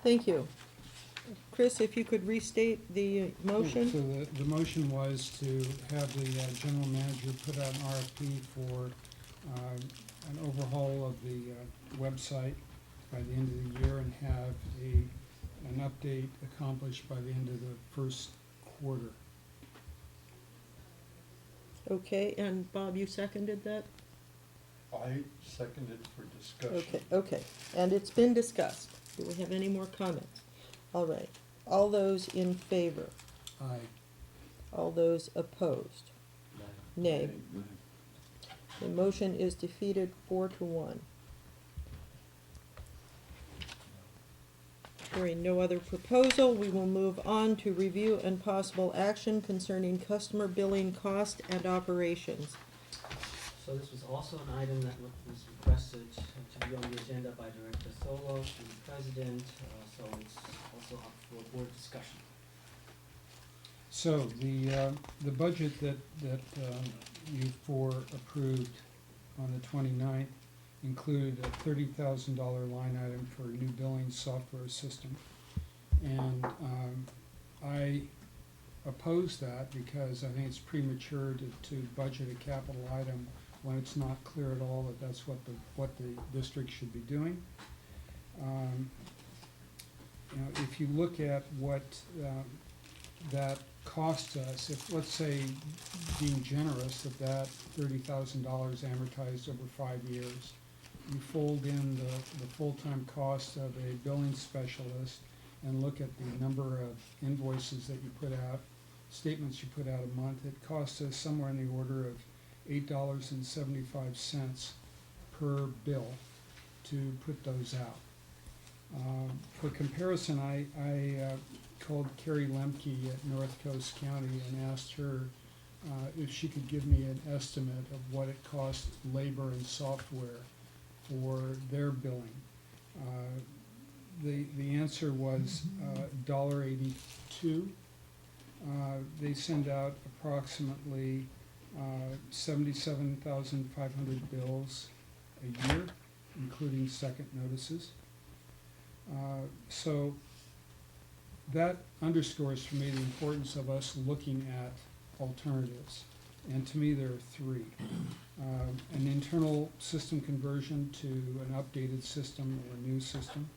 Thank you. Chris, if you could restate the motion? So the motion was to have the general manager put out an RFP for an overhaul of the website by the end of the year and have an update accomplished by the end of the first quarter. Okay, and Bob, you seconded that? I seconded for discussion. Okay, and it's been discussed. Do we have any more comments? All right, all those in favor? Aye. All those opposed? Nay. The motion is defeated 4-1. Hearing no other proposal, we will move on to review and possible action concerning customer billing cost and operations. So this was also an item that was requested to be on the agenda by Director Solo, the President, so it's also up for board discussion. So the budget that you four approved on the 29th included a $30,000 line item for a new billing software system. And I oppose that because I think it's premature to budget a capital item when it's not clear at all that that's what the district should be doing. You know, if you look at what that costs us, if, let's say, being generous, that $30,000 amortized over 5 years, you fold in the full-time cost of a billing specialist and look at the number of invoices that you put out, statements you put out a month, it costs us somewhere in the order of $8.75 per bill to put those out. For comparison, I called Carrie Lemke at North Coast County and asked her if she could give me an estimate of what it costs labor and software for their billing. The answer was $1.82. They send out approximately 77,500 bills a year, including second notices. So that underscores for me the importance of us looking at alternatives. And to me, there are three. An internal system conversion to an updated system or a new system.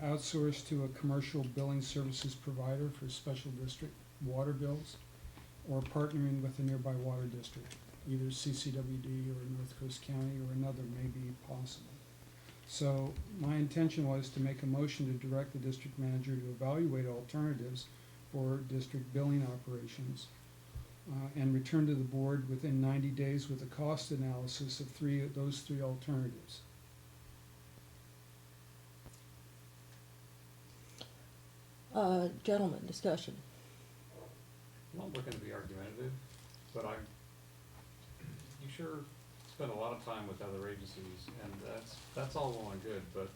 Outsource to a commercial billing services provider for special district water bills, or partnering with a nearby water district. Either CCWD or North Coast County or another may be possible. So my intention was to make a motion to direct the district manager to evaluate alternatives for district billing operations and return to the board within 90 days with a cost analysis of those three alternatives. Gentlemen, discussion. I'm not looking to be argumentative, but you sure spend a lot of time with other agencies, and that's all well and good, but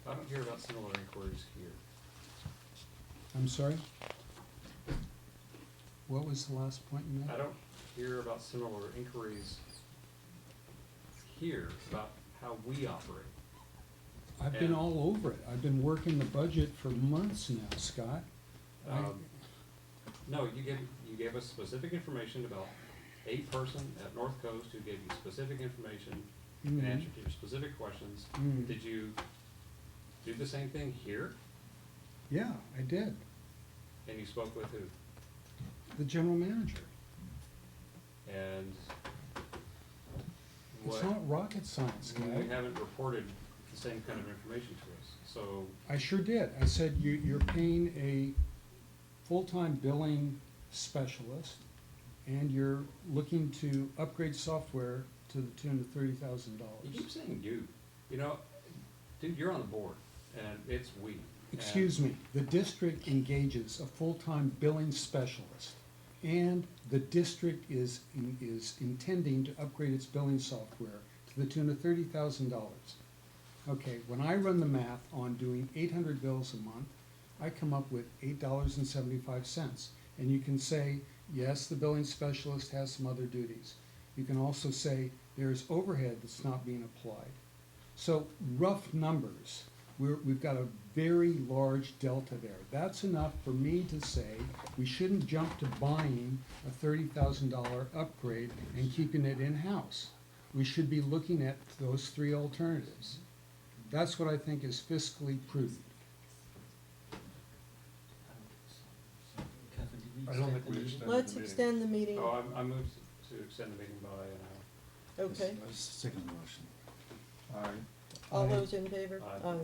I don't hear about similar inquiries here. I'm sorry? What was the last point you made? I don't hear about similar inquiries here about how we operate. I've been all over it. I've been working the budget for months now, Scott. No, you gave us specific information about a person at North Coast who gave you specific information and answered to your specific questions. Did you do the same thing here? Yeah, I did. And you spoke with who? The general manager. And It's not rocket science, you guy. haven't reported the same kind of information to us, so I sure did. I said you're paying a full-time billing specialist and you're looking to upgrade software to the tune of $30,000. you keep saying you. You know, dude, you're on the board, and it's we. Excuse me, the district engages a full-time billing specialist, and the district is intending to upgrade its billing software to the tune of $30,000. Okay, when I run the math on doing 800 bills a month, I come up with $8.75. And you can say, yes, the billing specialist has some other duties. You can also say there's overhead that's not being applied. So rough numbers, we've got a very large delta there. That's enough for me to say we shouldn't jump to buying a $30,000 upgrade and keeping it in-house. We should be looking at those three alternatives. That's what I think is fiscally prudent. Catherine, did we I don't extend think the we meeting? extended Let's the meeting. extend the meeting, Oh, I moved to extend the meeting by an hour. okay? Second motion. Aye. All Aye. those in favor? Aye.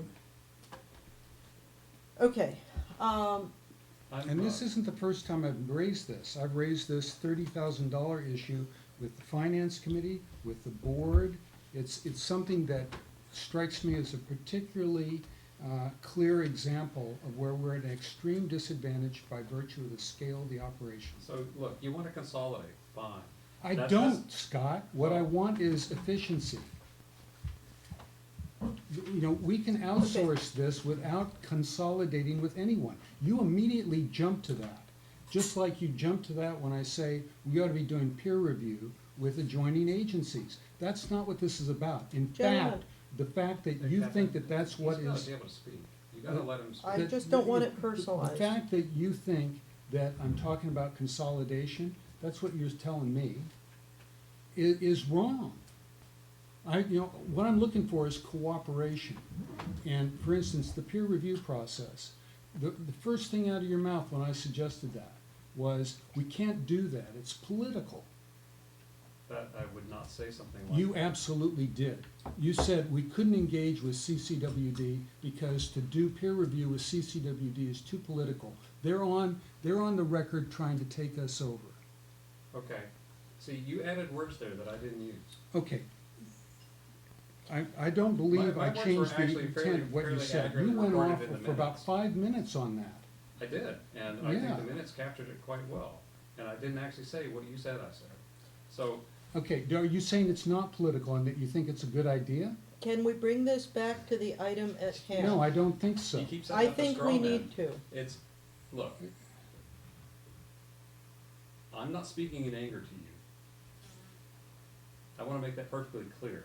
Okay, And this isn't the first time I've raised this. I've raised this $30,000 issue with the finance committee, with the board. It's something that strikes me as a particularly clear example of where we're at an extreme disadvantage by virtue of the scale of the operation. So, look, you wanna consolidate, fine. I That's- don't, Scott. What I Oh. want is efficiency. You know, we can outsource this without consolidating with anyone. You immediately jump to that, just like you jump to that when I say we ought to be doing peer review with adjoining agencies. That's not what this is about. In Gentlemen. fact, the fact that you think that that's what He's gotta is. be able to speak. You gotta let him speak. I that- just don't want the- it personalized. The fact that you think that I'm talking about consolidation, that's what you're telling me, is wrong. What I'm looking for is cooperation. And for instance, the peer review process, the first thing out of your mouth when I suggested that was, we can't do that, it's political. That, I would not say something like that. You absolutely did. You said we couldn't engage with CCWD because to do peer review with CCWD is too political. They're on the record trying to take us over. Okay, see, you added words there that I didn't use. Okay. I don't believe My I words were changed the actually intent of what you fairly said. accurate You and went recorded off in the for about minutes. 5 minutes on that. I did, and I Yeah. think the minutes captured it quite well, and I didn't actually say what you said I said. So, Okay, are you saying it's not political and that you think it's a good idea? Can we bring this back to the item at hand? No, I don't think so. you keep setting I up the think straw we man. need to. It's, look, I'm not speaking in anger to you. I wanna make that perfectly clear.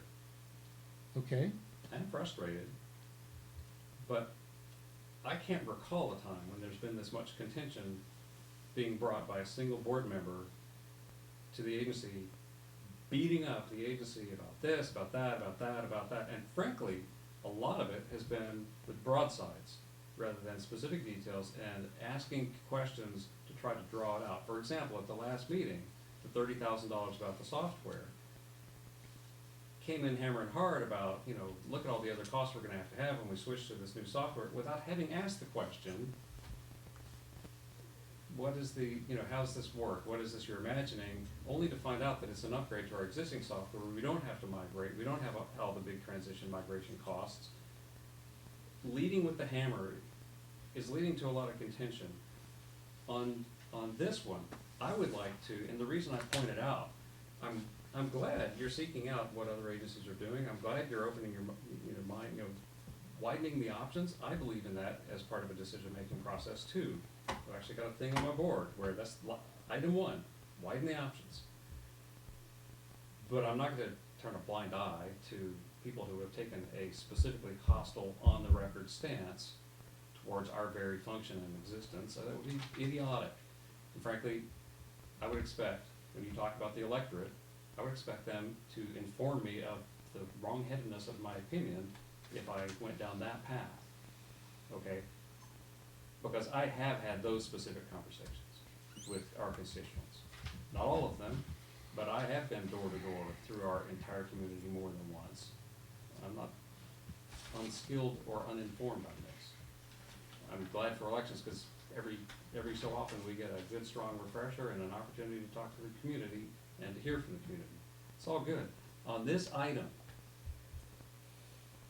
Okay, I'm frustrated, but I can't recall a time when there's been this much contention being brought by a single board member to the agency, beating up the agency about this, about that, about that, about that, and frankly, a lot of it has been with broadsides rather than specific details and asking questions to try to draw it out. For example, at the last meeting, the $30,000 about the software came in hammering hard about, look at all the other costs we're gonna have when we switch to this new software, without having asked the question, what is the, how does this work? What is this you're imagining? Only to find out that it's an upgrade to our existing software, where we don't have to migrate, we don't have all the big transition migration costs. Leading with the hammer is leading to a lot of contention. On this one, I would like to, and the reason I pointed out, I'm glad you're seeking out what other agencies are doing. I'm glad you're opening your mind, widening the options. I believe in that as part of a decision-making process too. I've actually got a thing on my board where that's item 1, widen the options. But I'm not gonna turn a blind eye to people who have taken a specifically hostile, on-the-record stance towards our very function and existence. That would be idiotic. And frankly, I would expect, when you talk about the electorate, I would expect them to inform me of the wrongheadedness of my opinion if I went down that path, okay? Because I have had those specific conversations with our constituents. Not all of them, but I have been door to door through our entire community more than once. I'm not unskilled or uninformed on this. I'm glad for elections, because every so often we get a good, strong refresher and an opportunity to talk to the community and to hear from the community. It's all good. On this item,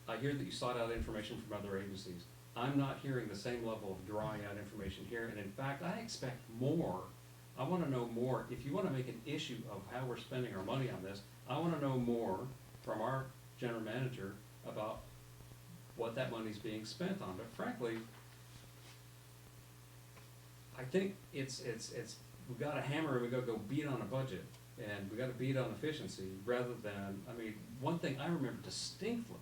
I hear that you sought out information from other agencies. I'm not hearing the same level of drawing out information here, and in fact, I expect more. I wanna know more. If you wanna make an issue of how we're spending our money on this, I wanna know more from our general manager about what that money's being spent on. But frankly, I think it's we got a hammer and we gotta go beat on a budget, and we gotta beat on efficiency rather than, one thing I remember distinctly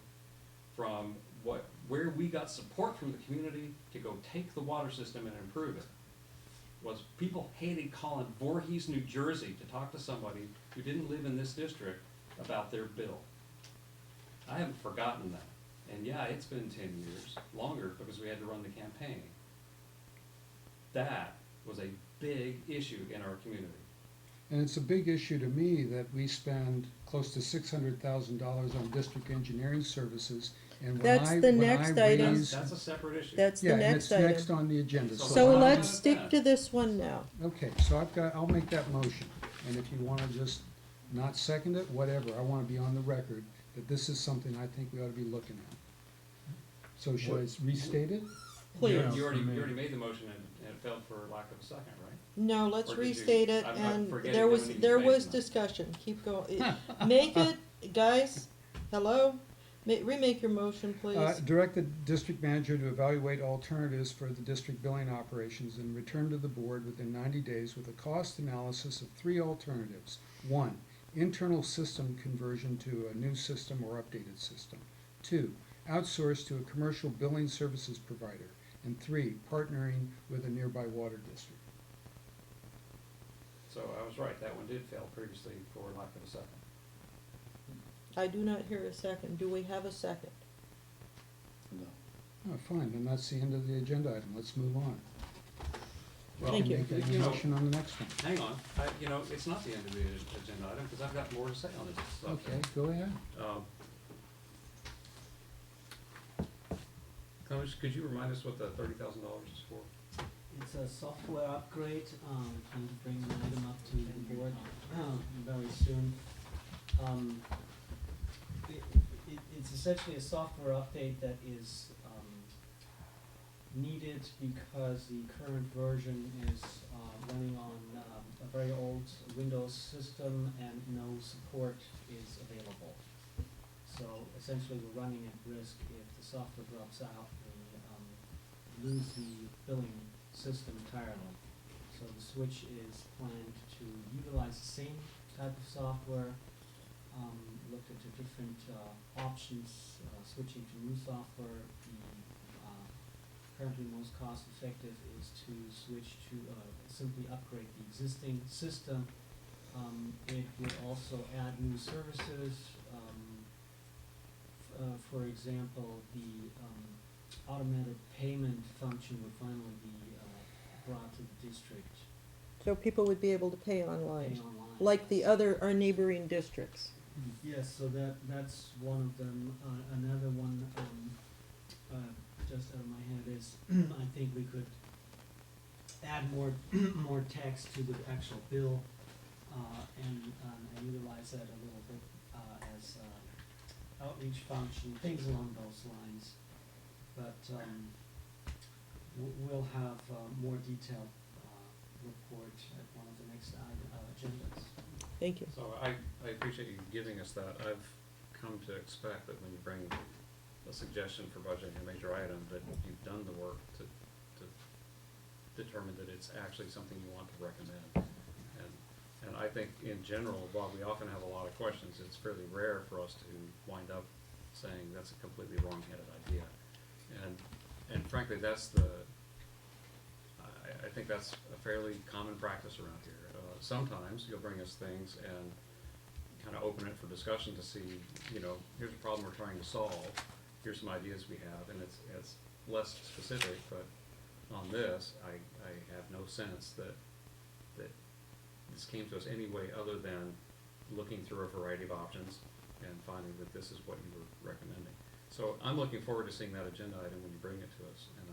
from what where we got support from the community to go take the water system and improve it was people hated calling Voorhees, New Jersey to talk to somebody who didn't live in this district about their bill. I haven't forgotten that. And yeah, it's been 10 years, longer, because we had to run the campaign. That was a big issue in our community. And it's a big issue to me that we spend close to $600,000 on district engineering services, and That's the next item. That's a separate issue. That's the Yeah, and next it's next item. on the agenda. So we're not let's doing stick that. to this one now. Okay, so I'll make that motion, and if you wanna just not second it, whatever, I wanna be on the record that this is something I think we ought to be looking at. So should I restate it? Please. You already made the motion and it failed for lack of a second, right? No, let's Or did you- restate it, I'm and forgetting there how was, many there you was made. discussion, keep going. Make it, guys, hello, remake your motion, please. Direct the district manager to evaluate alternatives for the district billing operations and return to the board within 90 days with a cost analysis of 3 alternatives. 1, internal system conversion to a new system or updated system. 2, outsource to a commercial billing services provider. And 3, partnering with a nearby water district. So I was right, that one did fail previously for lack of a second. I do not hear a second, do we have a second? Oh, fine, then that's the end of the agenda item, let's move on. Well, Thank you. Make a You know, motion on the next one. hang on, it's not the end of the agenda item, because I've got more to say on this stuff. Okay, go ahead. Could you remind us what the $30,000 is for? It's a software upgrade, plan to bring an item up to the board, very soon. It's essentially a software update that is, needed because the current version is, running on, a very old Windows system and no support is available. So essentially, we're running at risk if the software drops out, we, lose the billing system entirely. So the switch is planned to utilize the same type of software, looked at the different, options, switching to new software. The, currently most cost effective is to switch to, simply upgrade the existing system. It would also add new services, for example, the, automated payment function would finally be, brought to the district, So people would be able to pay online, pay online. like the yes. other, our neighboring districts. Yes, so that's one of them. Another one, just out of my head is, I think we could add more text to the actual bill, and utilize that a little bit, as, outreach function, things along those lines. But, we'll have a more detailed, report at one of the next, agendas. Thank you. So I appreciate you giving us that. I've come to expect that when you bring a suggestion for budgeting a major item, that you've done the work to determine that it's actually something you want to recommend. And I think in general, while we often have a lot of questions, it's fairly rare for us to wind up saying that's a completely wrong-headed idea. And frankly, that's I think that's a fairly common practice around here. Sometimes you'll bring us things and kind of open it for discussion to see, here's a problem we're trying to solve, here's some ideas we have, and it's less specific, but on this, I have no sense that this came to us any way other than looking through a variety of options and finding that this is what you were recommending. So I'm looking forward to seeing that agenda item when you bring it to us, and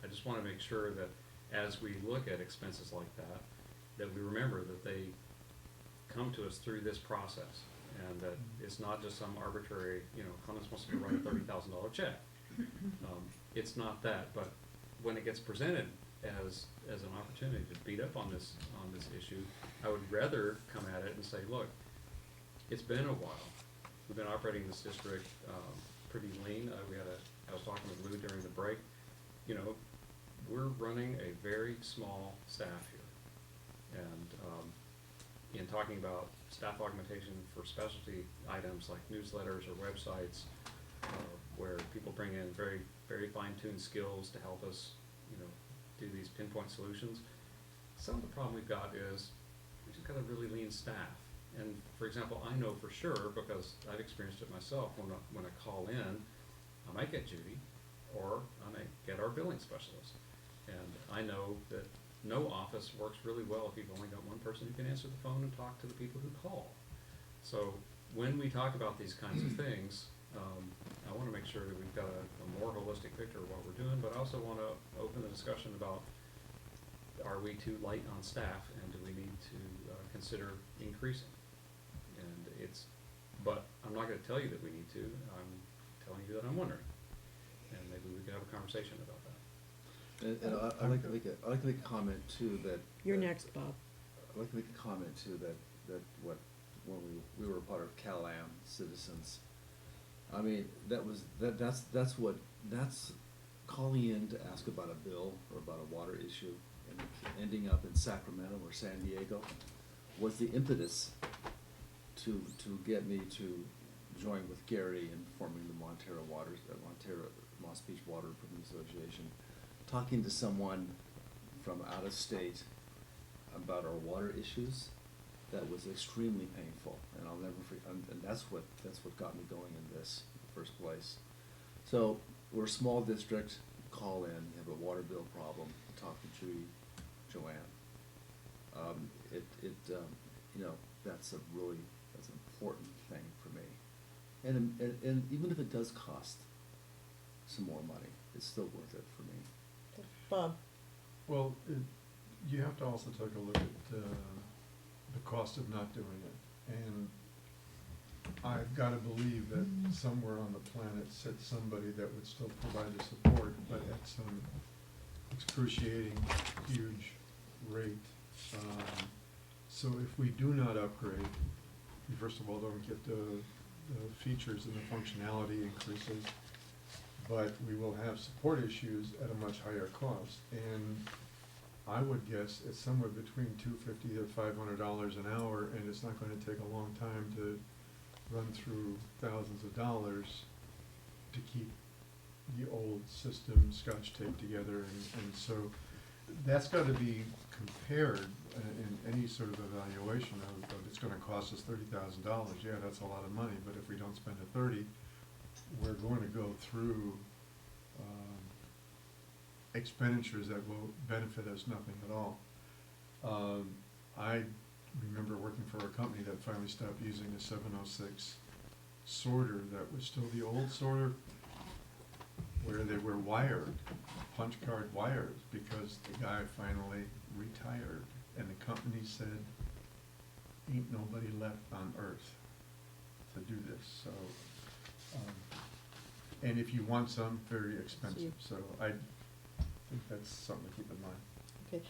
I just want to make sure that as we look at expenses like that we remember that they come to us through this process, and that it's not just some arbitrary, Clemens wants to write a $30,000 check. It's not that, but when it gets presented as an opportunity to beat up on this issue, I would rather come at it and say, look, it's been a while. We've been operating this district pretty lean. I was talking with Lou during the break. We're running a very small staff here. And in talking about staff augmentation for specialty items like newsletters or websites, where people bring in very, very fine-tuned skills to help us, do these pinpoint solutions. Some of the problem we've got is we just got a really lean staff. And for example, I know for sure, because I've experienced it myself, when I call in, I might get Judy, or I might get our billing specialist. And I know that no office works really well if you've only got one person who can answer the phone and talk to the people who call. So when we talk about these kinds of things, I wanna make sure that we've got a more holistic picture of what we're doing, but I also wanna open the discussion about, are we too light on staff, and do we need to consider increasing? And but I'm not gonna tell you that we need to, I'm telling you that I'm wondering, and maybe we could have a conversation about that. And I'd like to make a comment too that. You're that- next, Bob. I'd like to make a comment too that when we were a part of CalAm Citizens, I mean, that's calling in to ask about a bill or about a water issue and ending up in Sacramento or San Diego was the impetus to get me to join with Gary in forming the Montara Moss Beach Water Improvement Association, talking to someone from out of state about our water issues. That was extremely painful, and I'll never forget, and that's what got me going in this in the first place. So, we're a small district, call in, you have a water bill problem, talk to Judy, Joanne. That's an important thing for me. And even if it does cost some more money, it's still worth it for me. Bob? Well, you have to also take a look at the cost of not doing it. And I've got to believe that somewhere on the planet sits somebody that would still provide the support, but at some excruciating, huge rate. So if we do not upgrade, we first of all don't get the features and the functionality increases, but we will have support issues at a much higher cost. And I would guess it's somewhere between $250 to $500 an hour, and it's not going to take a long time to run through thousands of dollars to keep the old system scotch taped together. And so that's got to be compared in any sort of evaluation of it's going to cost us $30,000. Yeah, that's a lot of money, but if we don't spend the 30, we're going to go through expenditures that will benefit us nothing at all. I remember working for a company that finally stopped using a 706 sorter that was still the old sorter, where they were wired, punch card wires, because the guy finally retired, and the company said, ain't nobody left on earth to do this. So, and if you want some, very expensive. So I think that's something to keep in mind. Okay,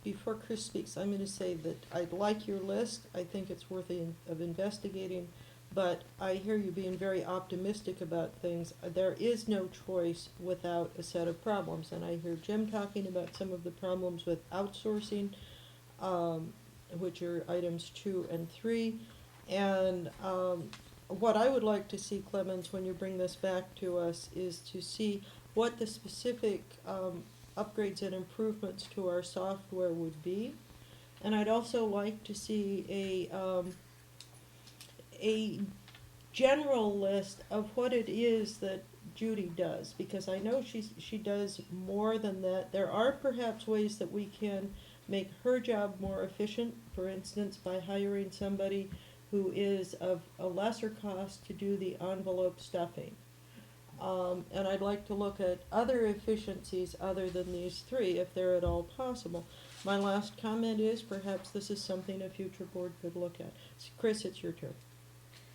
before Chris speaks, I'm gonna say that I like your list, I think it's worthy of investigating, but I hear you being very optimistic about things. There is no choice without a set of problems, and I hear Jim talking about some of the problems with outsourcing, which are items 2 and 3, and, what I would like to see, Clemens, when you bring this back to us, is to see what the specific, upgrades and improvements to our software would be. And I'd also like to see a general list of what it is that Judy does, because I know she does more than that. There are perhaps ways that we can make her job more efficient, for instance, by hiring somebody who is of a lesser cost to do the envelope stuffing. And I'd like to look at other efficiencies other than these 3, if they're at all possible. My last comment is perhaps this is something a future board could look at. Chris, it's your turn.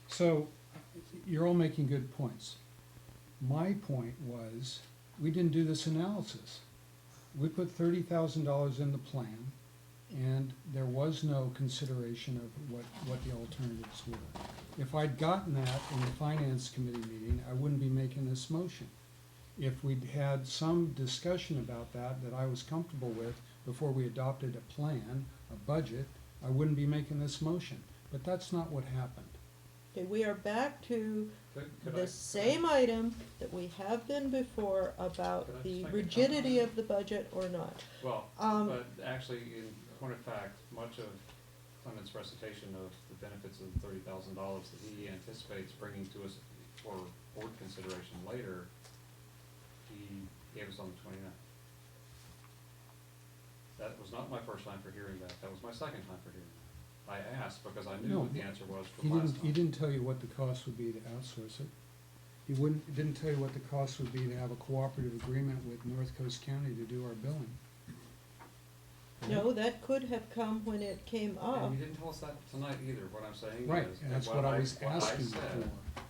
So, you're all making good points. My point was, we didn't do this analysis. We put $30,000 in the plan, and there was no consideration of what the alternatives were. If I'd gotten that in the finance committee meeting, I wouldn't be making this motion. If we'd had some discussion about that I was comfortable with before we adopted a plan, a budget, I wouldn't be making this motion. But that's not what happened. Okay, we are back to Could the same item that we have been before about Could I just the make a rigidity comment? of the budget or not. Well, Um, but actually, in point of fact, much of Clement's recitation of the benefits of the $30,000 that he anticipates bringing to us for board consideration later, he gave us on the 29th. That was not my first time for hearing that. That was my second time for hearing that. I asked because I knew No, what the answer was He from last didn't, time. he didn't tell you what the cost would be to outsource it. Didn't tell you what the cost would be to have a cooperative agreement with North Coast County to do our billing. No, that could have come when it came up. And you didn't tell us that tonight either. What I'm saying Right, is, and that's that what I was what I asking said- for.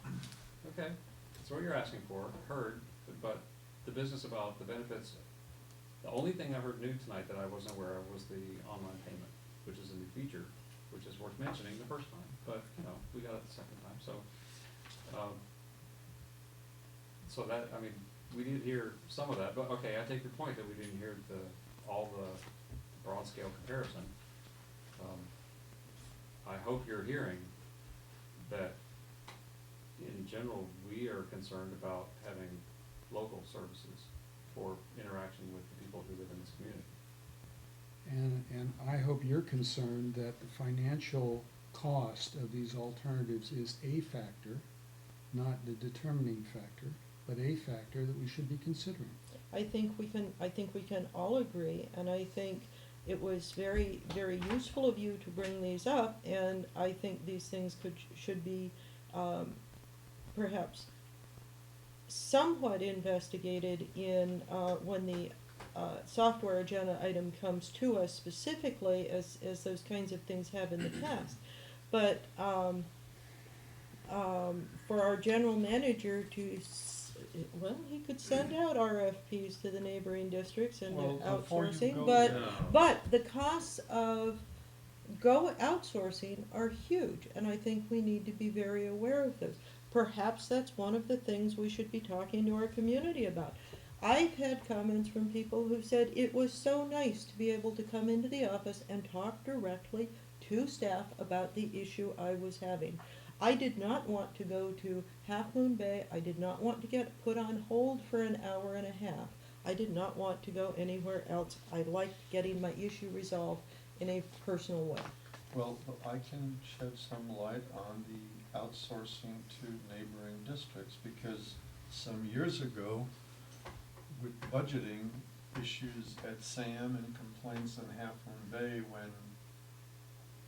Okay, that's what you're asking for, heard, but the business about the benefits, the only thing I heard new tonight that I wasn't aware of was the online payment, which is a new feature, which is worth mentioning the first time, but, you know, we got it the second time, so. So that, I mean, we did hear some of that, but, okay, I take your point that we didn't hear all the broad scale comparison. I hope you're hearing that in general, we are concerned about having local services for interaction with the people who live in this community. And I hope you're concerned that the financial cost of these alternatives is a factor, not the determining factor, but a factor that we should be considering. I think we can all agree, and I think it was very, very useful of you to bring these up, and I think these things should be, perhaps somewhat investigated in, when the, software agenda item comes to us specifically, as those kinds of things have in the past. But, for our general manager to, well, he could send out RFPs to the neighboring districts and outsourcing, but the costs of outsourcing are huge, and I think we need to be very aware of those. Perhaps that's one of the things we should be talking to our community about. I've had comments from people who said it was so nice to be able to come into the office and talk directly to staff about the issue I was having. I did not want to go to Half Moon Bay. I did not want to get put on hold for an hour and a half. I did not want to go anywhere else. I liked getting my issue resolved in a personal way. Well, I can shed some light on the outsourcing to neighboring districts, because some years ago, with budgeting issues at SAM and complaints in Half Moon Bay, when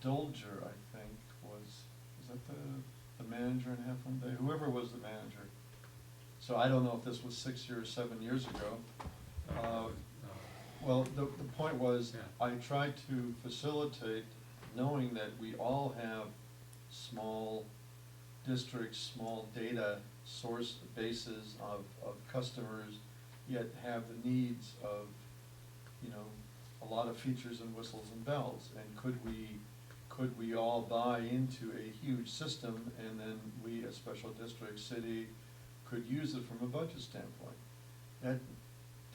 Dolger, I think, was that the manager in Half Moon Bay? Whoever was the manager. So I don't know if this was 6 years, 7 years ago. Well, the point was, Yeah. I tried to facilitate, knowing that we all have small districts, small data source bases of customers, yet have the needs of, you know, a lot of features and whistles and bells. And could we all buy into a huge system, and then we, as special district city, could use it from a budget standpoint? That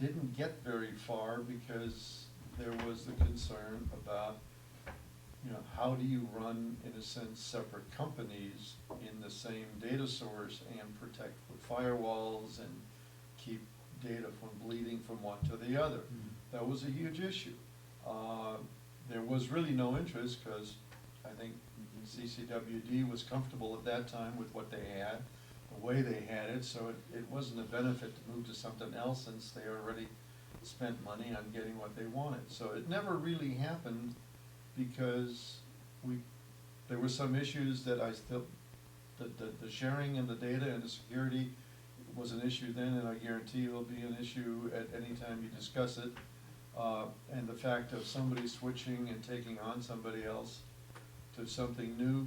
didn't get very far, because there was the concern about, you know, how do you run, in a sense, separate companies in the same data source and protect with firewalls and keep data from bleeding from one to the other? That was a huge issue. There was really no interest, because I think CCWD was comfortable at that time with what they had, the way they had it, so it wasn't a benefit to move to something else, since they already spent money on getting what they wanted. So it never really happened, because there were some issues that the sharing and the data and the security was an issue then, and I guarantee it will be an issue at any time you discuss it. And the fact of somebody switching and taking on somebody else to something new,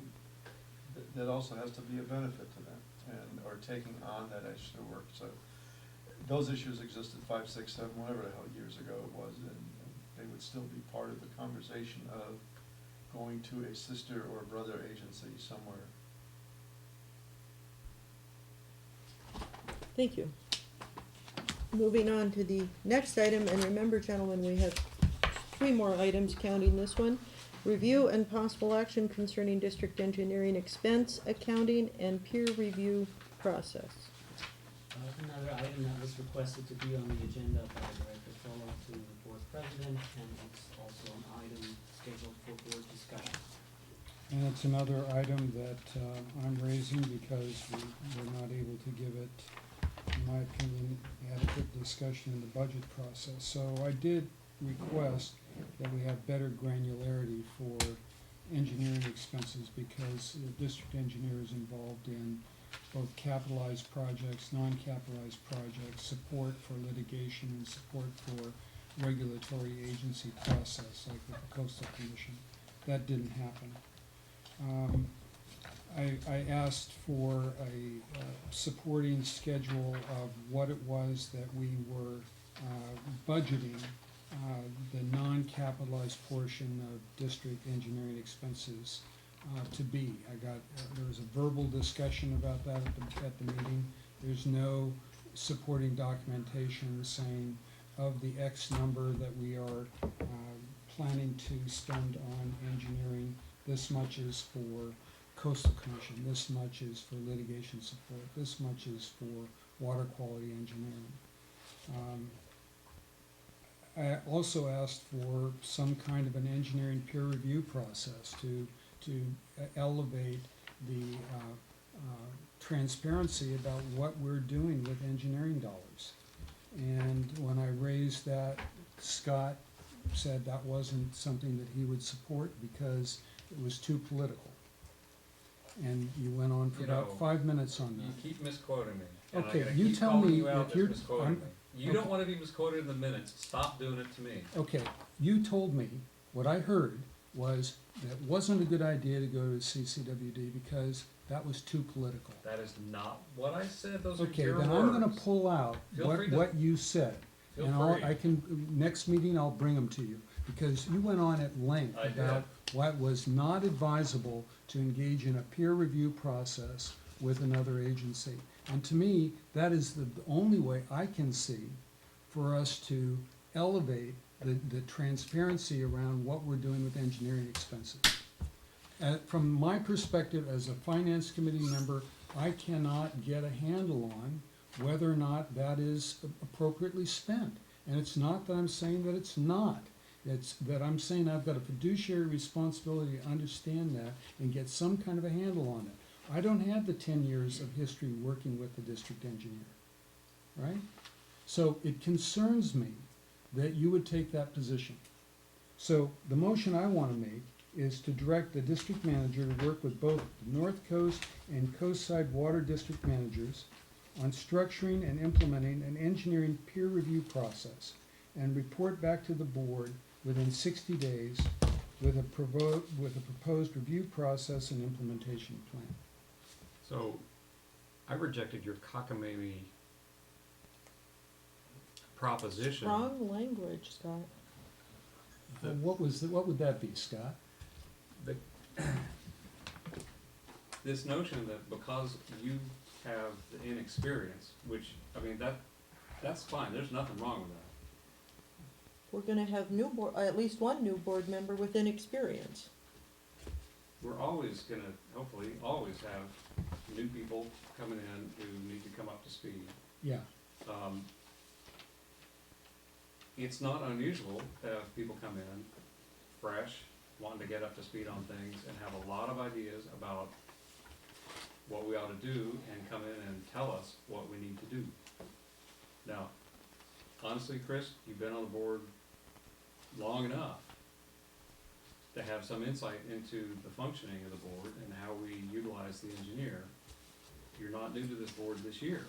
that also has to be a benefit to them, or taking on that extra work. So those issues existed 5, 6, 7, whatever the hell years ago it was, and they would still be part of the conversation of going to a sister or brother agency somewhere. Thank you. Moving on to the next item, and remember, gentlemen, we have 3 more items counting this one. Review and possible action concerning district engineering expense accounting and peer review process. Another item that was requested to be on the agenda by Director Follow to the board president, and it's also an item scheduled for board discussion. And it's another item that I'm raising because we're not able to give it, in my opinion, adequate discussion in the budget process. So I did request that we have better granularity for engineering expenses because the district engineer is involved in both capitalized projects, non-capitalized projects, support for litigation and support for regulatory agency process like with the Coastal Commission. That didn't happen. I asked for a supporting schedule of what it was that we were budgeting the non-capitalized portion of district engineering expenses to be. There was a verbal discussion about that at the meeting. There's no supporting documentation saying of the X number that we are planning to spend on engineering, this much is for Coastal Commission, this much is for litigation support, this much is for water quality engineering. I also asked for some kind of an engineering peer review process to elevate the transparency about what we're doing with engineering dollars. And when I raised that, Scott said that wasn't something that he would support because it was too political. And you went on for You about know, 5 minutes on You that. keep misquoting me. And Okay, I'm gonna you keep tell calling me you out if that's you're- misquoting I'm- me. You don't okay. wanna be misquoted in the minutes, stop doing it to me. Okay, you told me, what I heard was that it wasn't a good idea to go to CCWD because that was too political. That is not what I said, those are Okay, your words. then I'm gonna pull out Feel free to- what you said. Feel And free. I can, next meeting, I'll bring them to you, because you went on at length I did. about why it was not advisable to engage in a peer review process with another agency. And to me, that is the only way I can see for us to elevate the transparency around what we're doing with engineering expenses. From my perspective as a finance committee member, I cannot get a handle on whether or not that is appropriately spent. And it's not that I'm saying that it's not. It's that I'm saying I've got a fiduciary responsibility to understand that and get some kind of a handle on it. I don't have the 10 years of history working with the district engineer, right? So it concerns me that you would take that position. So the motion I want to make is to direct the district manager to work with both the North Coast and Coastside Water District managers on structuring and implementing an engineering peer review process and report back to the board within 60 days with a proposed review process and implementation plan. So, I rejected your cockamamie proposition. Strong language, Scott. The- What would that be, Scott? the- This notion that because you have the inexperience, which, I mean, that's fine, there's nothing wrong with that. We're gonna have at least one new board member with inexperience. We're always gonna, hopefully, always have new people coming in who need to come up to speed. Yeah, It's not unusual to have people come in fresh, wanting to get up to speed on things, and have a lot of ideas about what we ought to do, and come in and tell us what we need to do. Now, honestly, Chris, you've been on the board long enough to have some insight into the functioning of the board and how we utilize the engineer. You're not new to this board this year.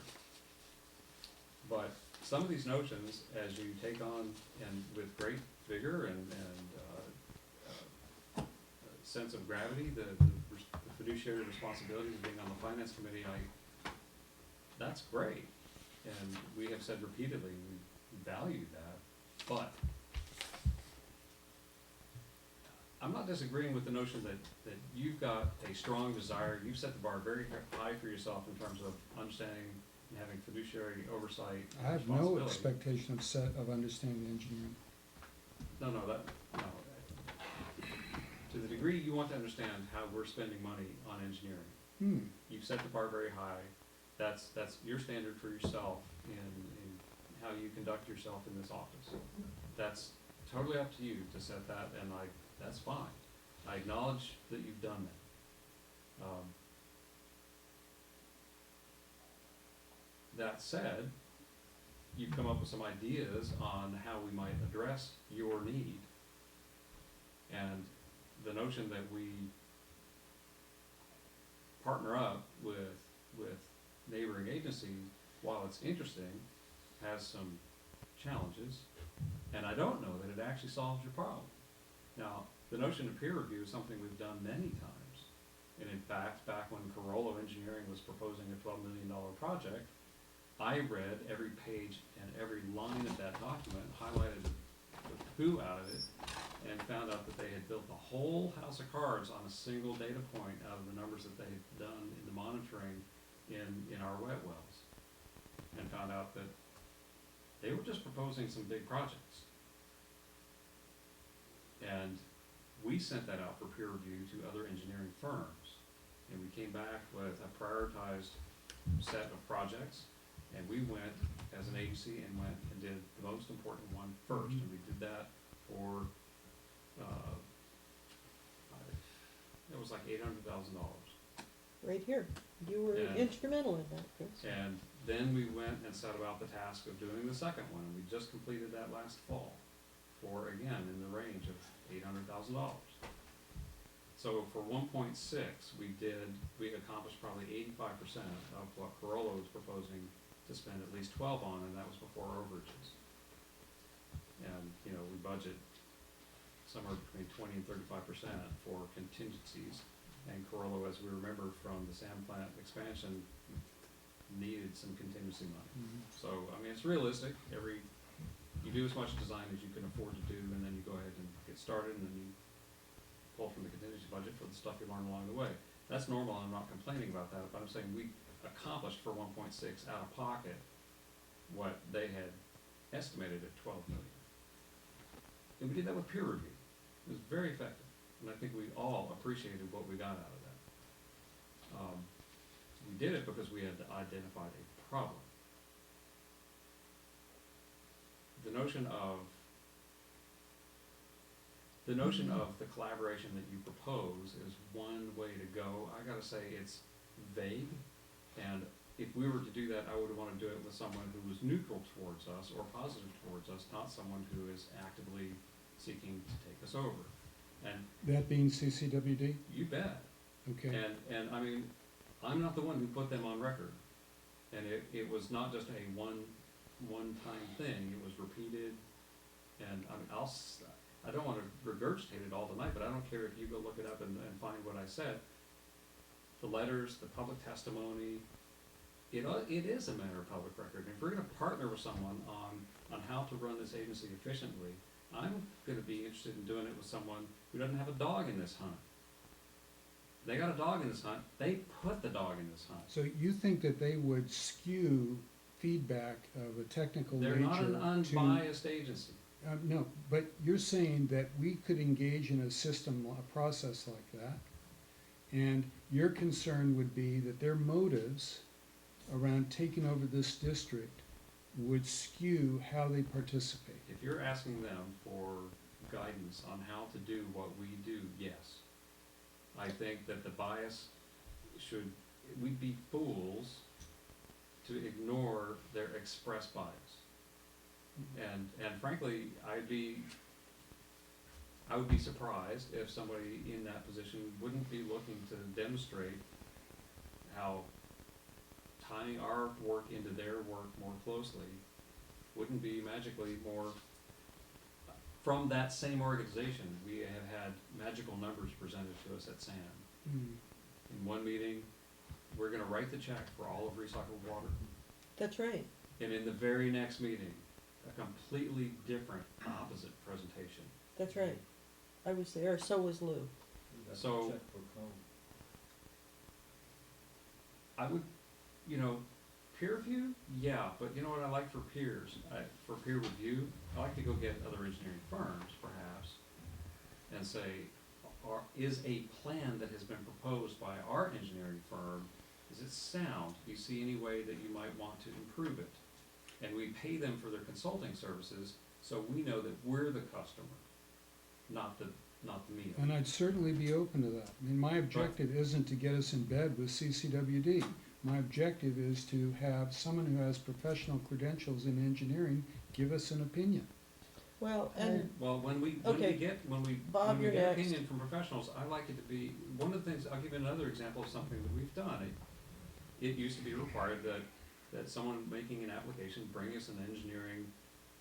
But some of these notions, as you take on and with great vigor and sense of gravity, the fiduciary responsibilities of being on the finance committee, that's great. And we have said repeatedly, we value that, but I'm not disagreeing with the notion that you've got a strong desire, you've set the bar very high for yourself in terms of understanding and having fiduciary oversight I and have no responsibility. expectation of understanding engineering. No, to the degree you want to understand how we're spending money on engineering, Hmm, you've set the bar very high. That's your standard for yourself in how you conduct yourself in this office. That's totally up to you to set that, and that's fine. I acknowledge that you've done that. That said, you've come up with some ideas on how we might address your need. And the notion that we partner up with neighboring agencies, while it's interesting, has some challenges, and I don't know that it actually solves your problem. Now, the notion of peer review is something we've done many times, and in fact, back when Carollo Engineering was proposing a $12 million project, I read every page and every line of that document, highlighted the poo out of it, and found out that they had built the whole house of cards on a single data point out of the numbers that they had done in the monitoring in our wet wells, and found out that they were just proposing some big projects. And we sent that out for peer review to other engineering firms, and we came back with a prioritized set of projects, and we went as an agency and went and did the most important one first, and we did that for, it was like $800,000. Right here. You were Yeah. instrumental in that, Chris. And then we went and set about the task of doing the second one, and we just completed that last fall for, again, in the range of $800,000. So for 1.6, we accomplished probably 85% of what Carollo was proposing to spend at least 12 on, and that was before overages. And, you know, we budget somewhere between 20 and 35% for contingencies. And Carollo, as we remember from the sand plant expansion, needed some contingency money. So, I mean, it's realistic. You do as much design as you can afford to do, and then you go ahead and get started, and then you pull from the contingency budget for the stuff you learn along the way. That's normal, and I'm not complaining about that, but I'm saying we accomplished for 1.6 out of pocket what they had estimated at 12 million. And we did that with peer review. It was very effective, and I think we all appreciated what we got out of that. We did it because we had identified a problem. The notion of the collaboration that you propose is one way to go. I gotta say, it's vague, and if we were to do that, I would wanna do it with someone who was neutral towards us or positive towards us, not someone who is actively seeking to take us over. And that being CCWD? you bet. Okay. And I mean, I'm not the one who put them on record. And it was not just a one-time thing, it was repeated. And I mean, I don't wanna regurgitate it all tonight, but I don't care if you go look it up and find what I said. The letters, the public testimony, it is a matter of public record. And if we're gonna partner with someone on how to run this agency efficiently, I'm gonna be interested in doing it with someone who doesn't have a dog in this hunt. They got a dog in this hunt, they put the dog in this hunt. So you think that they would skew feedback of a technical nature They're not an to? unbiased agency. No, but you're saying that we could engage in a system, a process like that, and your concern would be that their motives around taking over this district would skew how they participate. If you're asking them for guidance on how to do what we do, yes. I think that the bias we'd be fools to ignore their express bias. And frankly, I would be surprised if somebody in that position wouldn't be looking to demonstrate how tying our work into their work more closely wouldn't be magically more. From that same organization, we have had magical numbers presented to us at SAM. In one meeting, we're gonna write the check for all of recycled water. That's right. And in the very next meeting, a completely different, opposite presentation. That's right. I was there, so was Lou. So- I would, peer review, yeah, but you know what I like for peers? For peer review, I like to go get other engineering firms, perhaps, and say, is a plan that has been proposed by our engineering firm, is it sound? Do you see any way that you might want to improve it? And we pay them for their consulting services, so we know that we're the customer, not the meal. And I'd certainly be open to that. I mean, my objective isn't to get us in bed with CCWD. My objective is to have someone who has professional credentials in engineering give us an opinion. Well, and, Well, when we Okay. Bob, when we you're get next. opinion from professionals, I like it to be, one of the things, I'll give you another example of something that we've done. It used to be required that someone making an application bring us an engineering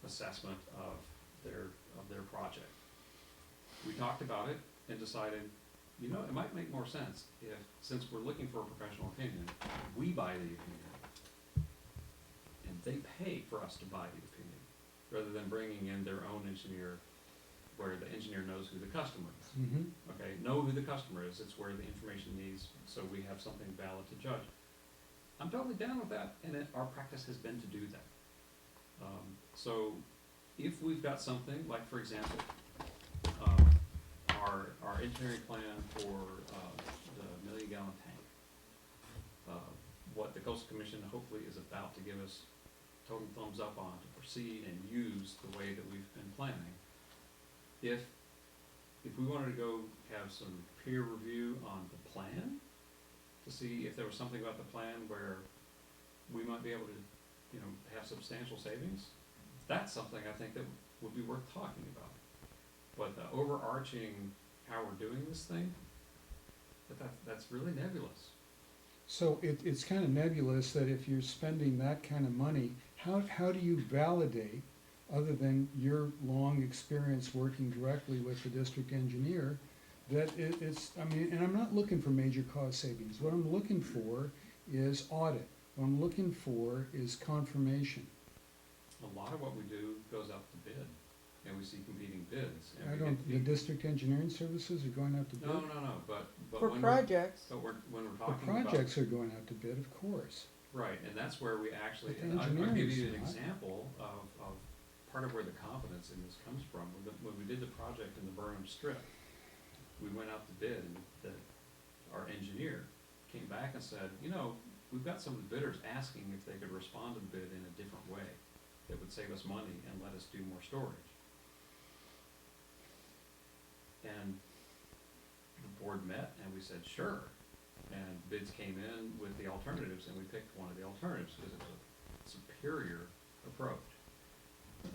assessment of their project. We talked about it and decided, you know, it might make more sense if, since we're looking for a professional opinion, we buy the opinion. And they pay for us to buy the opinion, rather than bringing in their own engineer, where the engineer knows who the customer is. Mm-hmm. Okay, know who the customer is, it's where the information needs, so we have something valid to judge. I'm totally down with that, and our practice has been to do that. So, if we've got something, like for example, our engineering plan for, the million-gallon tank, what the Coastal Commission hopefully is about to give us total thumbs up on to proceed and use the way that we've been planning. If we wanted to go have some peer review on the plan, to see if there was something about the plan where we might be able to, you know, have substantial savings, that's something I think that would be worth talking about. But the overarching, how we're doing this thing, that's really nebulous. So it's kind of nebulous that if you're spending that kind of money, how do you validate, other than your long experience working directly with the district engineer, that it's, I mean, and I'm not looking for major cost savings. What I'm looking for is audit. What I'm looking for is confirmation. A lot of what we do goes out to bid, and we see competing bids, and I we don't, get the district engineering services are going out to bid? No, but for when projects, when we're The talking about. projects are going out to bid, of course. Right, and that's where we actually, But the and I'll give engineering's you an not. example of part of where the confidence in this comes from. When we did the project in the Burnham Strip, we went out to bid, and our engineer came back and said, you know, we've got some of the bidders asking if they could respond to the bid in a different way that would save us money and let us do more storage. And the board met, and we said, sure. And bids came in with the alternatives, and we picked one of the alternatives because it was a superior approach.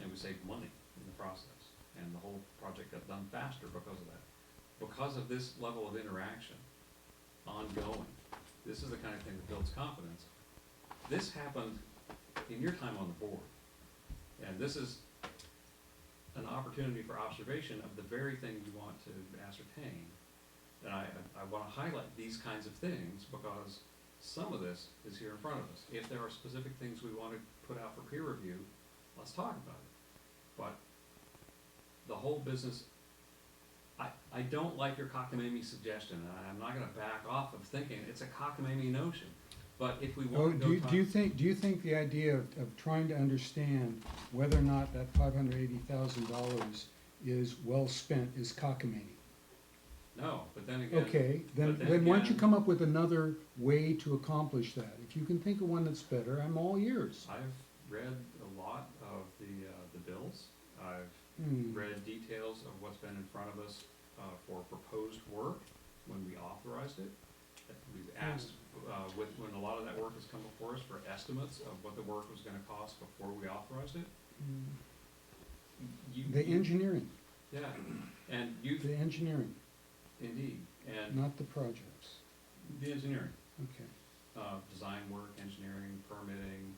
And we saved money in the process, and the whole project got done faster because of that. Because of this level of interaction, ongoing, this is the kind of thing that builds confidence. This happened in your time on the board, and this is an opportunity for observation of the very thing you want to ascertain. And I want to highlight these kinds of things because some of this is here in front of us. If there are specific things we want to put out for peer review, let's talk about it. But the whole business, I don't like your cockamamie suggestion, and I'm not gonna back off of thinking it's a cockamamie notion. But if we Oh, want to go do you think the idea of trying to understand whether or not that $580,000 is well spent is cockamamie? No, but then again. Okay, but then why don't you again, come up with another way to accomplish that? If you can think of one that's better, I'm all ears. I've read a lot of the bills. I've Hmm. read details of what's been in front of us for proposed work when we authorized it. We've asked, when a lot of that work has come before us, for estimates of what the work was gonna cost before we authorized it. The engineering, Yeah, and you've, the engineering, indeed, and not the projects. the engineering, Okay. design work, engineering, permitting,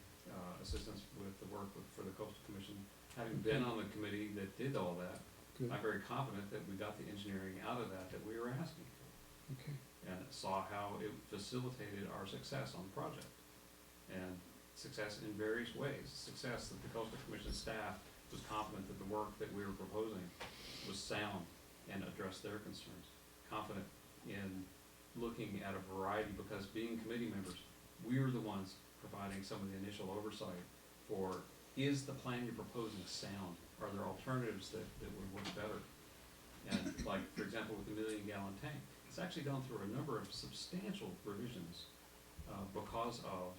assistance with the work for the Coastal Commission. Having been on the committee that did all that, Good, I'm very confident that we got the engineering out of that we were asking for, okay. and saw how it facilitated our success on the project. And success in various ways, success that the Coastal Commission staff was confident that the work that we were proposing was sound and addressed their concerns. Confident in looking at a variety, because being committee members, we were the ones providing some of the initial oversight for, is the plan you're proposing sound? Are there alternatives that would work better? And like, for example, with the 1,000,000-gallon tank, it's actually gone through a number of substantial revisions, because of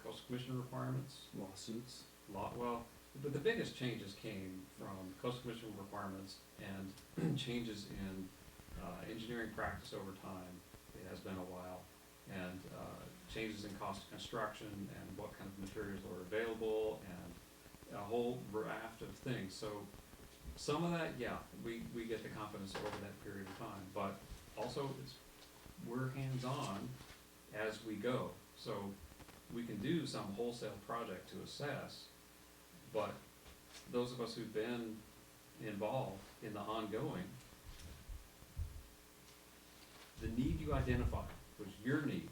coastal commission requirements, Lawsuits. well, but the biggest changes came from coastal commission requirements and changes in engineering practice over time. It has been a while, and changes in cost of construction and what kind of materials are available, and a whole raft of things. So some of that, yeah, we get the confidence over that period of time, but also we're hands-on as we go. So we can do some wholesale project to assess, but those of us who've been involved in the ongoing, the need you identify was your need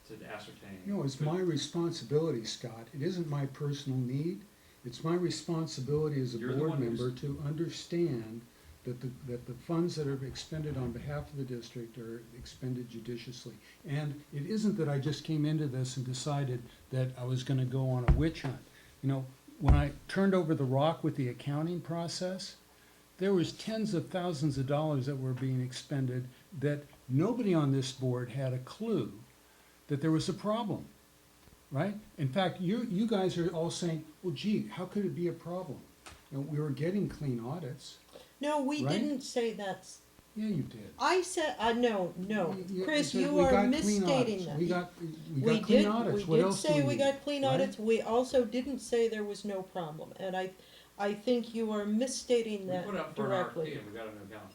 to ascertain. You know, it's my responsibility, Scott. It isn't my personal need. It's my responsibility as a You're the board one who's- member to understand that the funds that are expended on behalf of the district are expended judiciously. And it isn't that I just came into this and decided that I was gonna go on a witch hunt. You know, when I turned over the rock with the accounting process, there was tens of thousands of dollars that were being expended that nobody on this board had a clue that there was a problem, right? In fact, you guys are all saying, well, gee, how could it be a problem? You know, we were getting clean audits. No, we Right? didn't say that's, Yeah, you did. I said, no, Chris, said you we are got clean misstating audits. that. We got We clean did, audits. we What did else do say we we need? got clean Right? audits, we also didn't say there was no problem, and I think you are misstating We that put up for an directly. RFP and we got a new accountant.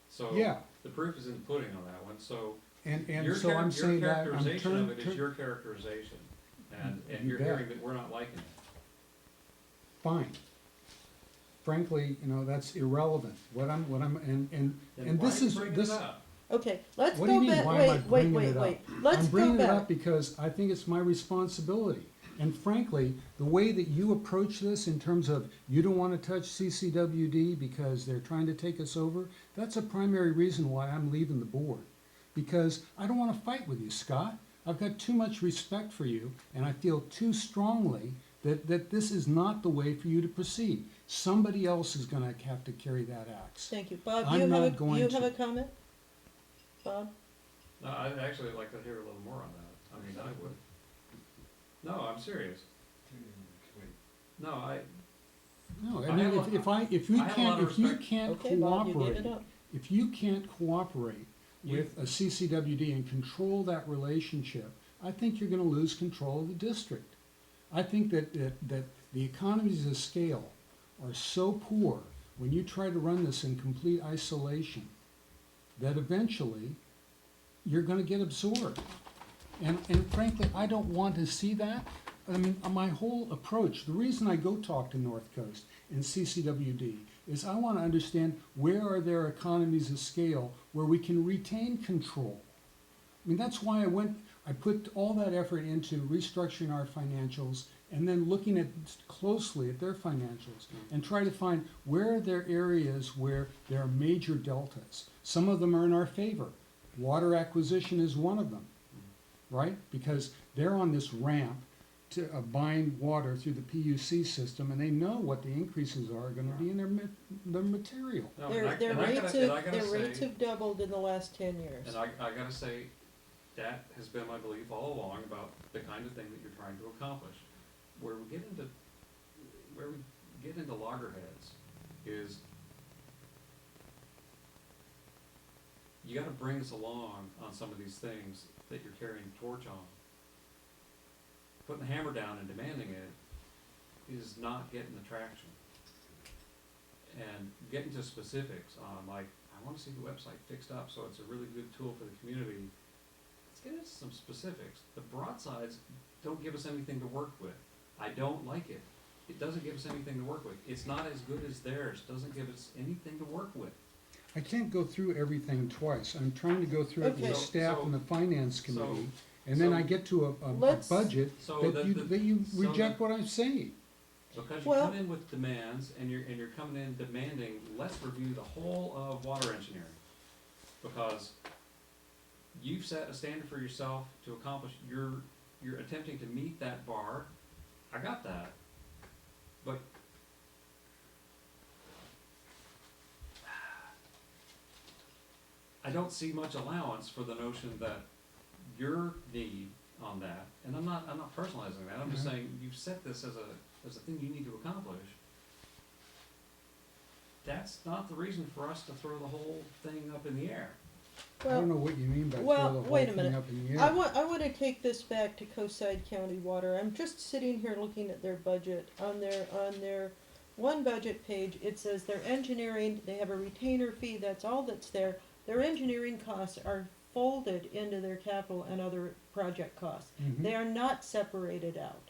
So Yeah, the proof is in the pudding on that one, so and your so I'm saying your that, I'm characterization of it is turn, your characterization, and You you're bet. hearing that we're not liking it. fine. Frankly, you know, that's irrelevant. And Then why this are you is, bringing this, it up? Okay, let's what do you go mean, back, why am I wait, bringing it up? let's I'm go bringing it up back. because I think it's my responsibility. And frankly, the way that you approach this in terms of you don't want to touch CCWD because they're trying to take us over, that's a primary reason why I'm leaving the board. Because I don't want to fight with you, Scott. I've got too much respect for you, and I feel too strongly that this is not the way for you to proceed. Somebody else is gonna have to carry that axe. Thank you. Bob, I'm you not have a, going you have to. a comment? Bob? No, I'd actually like to hear a little more on that. I mean, I would. No, I'm serious. No, No, I I mean, have a- if you I have a lot can't, of if you respect. can't Okay, Bob, you gave cooperate, it up. if you can't cooperate You- with a CCWD and control that relationship, I think you're gonna lose control of the district. I think that the economies of scale are so poor when you try to run this in complete isolation, that eventually you're gonna get absorbed. And frankly, I don't want to see that. I mean, my whole approach, the reason I go talk to North Coast and CCWD is I want to understand where are their economies of scale where we can retain control. I mean, that's why I put all that effort into restructuring our financials and then looking at closely at their financials and try to find where are there areas where there are major deltas. Some of them are in our favor. Water acquisition is one of them, right? Because they're on this ramp to buying water through the PUC system, and they know what the increases are gonna be in their material. no, Their, and I, their and I rates gotta, and I have, gotta their rates say, have doubled in the last 10 years. and I gotta say, that has been my belief all along about the kind of thing that you're trying to accomplish. Where we get into loggerheads is you gotta bring us along on some of these things that you're carrying the torch on. Putting the hammer down and demanding it is not getting the traction. And getting to specifics on like, I wanna see the website fixed up so it's a really good tool for the community. Let's get into some specifics. The broadsides don't give us anything to work with. I don't like it. It doesn't give us anything to work with. It's not as good as theirs. Doesn't give us anything to work with. I can't go through everything twice. I'm trying to go through it Okay. with staff and the finance So- committee, and then I so- get to a Let's- budget So that you so reject what I'm saying. because you Well- come in with demands and you're coming in demanding, let's review the whole of water engineering. Because you've set a standard for yourself to accomplish, you're attempting to meet that bar. I got that. But don't see much allowance for the notion that your need on that, and I'm not personalizing that, I'm just Mhm. saying, you've set this as a thing you need to accomplish. That's not the reason for us to throw the whole thing up in the air. I don't know Well, what you mean by well, throw the whole wait a thing minute. up in the air. I wanna take this back to Coastside County Water. I'm just sitting here looking at their budget. On their one budget page, it says their engineering, they have a retainer fee, that's all that's there. Their engineering costs are folded into their capital and other project costs. Mhm. They are not separated out.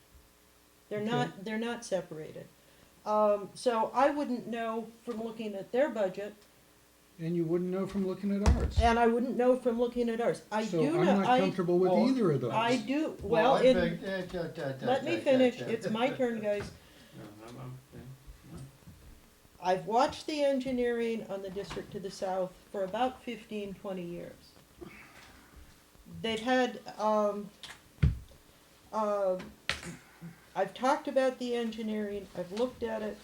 They're Okay. not separated. So I wouldn't know from looking at their budget, And you wouldn't know from looking at ours. and I wouldn't know from looking at ours. I So do I'm know, not comfortable with well, either of those. I do, Well, well, I in, beg- let me finish, it's my turn, guys. Yeah. I've watched the engineering on the district to the south for about 15, 20 years. They've had, I've talked about the engineering, I've looked at it,